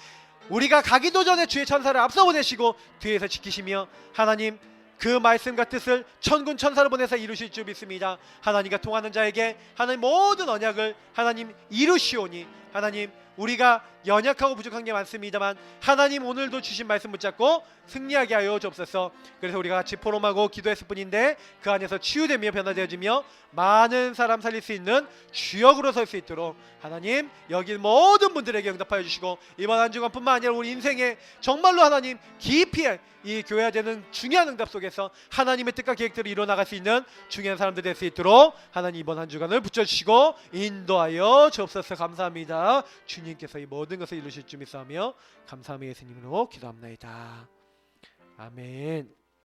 우리가 가기도 전에 주의 천사를 앞서 보내시고 뒤에서 지키시며 하나님 그 말씀과 뜻을 천군 천사를 보내서 이루실 줄 믿습니다. 하나님과 통하는 자에게 하나님 모든 언약을 하나님 이루시오니 하나님, 우리가 연약하고 부족한 게 많습니다만 하나님 오늘도 주신 말씀 붙잡고 승리하게 하여 주옵소서. 그래서 우리가 같이 포럼하고 기도했을 뿐인데 그 안에서 치유되며 변화되어지며 많은 사람 살릴 수 있는 주역으로 설 수 있도록 하나님 여기 모든 분들에게 응답하여 주시고 이번 한 주간뿐만 아니라 우리 인생에 정말로 하나님 깊이 이 교회가 되는 중요한 응답 속에서 하나님의 뜻과 계획들을 이루어나갈 수 있는 중요한 사람들 될 수 있도록 하나님 이번 한 주간을 붙여주시고 인도하여 주옵소서. 감사합니다. 주님께서 이 모든 것을 이루실 줄 믿사오며 감사함의 예수님으로 기도합나이다. 아멘.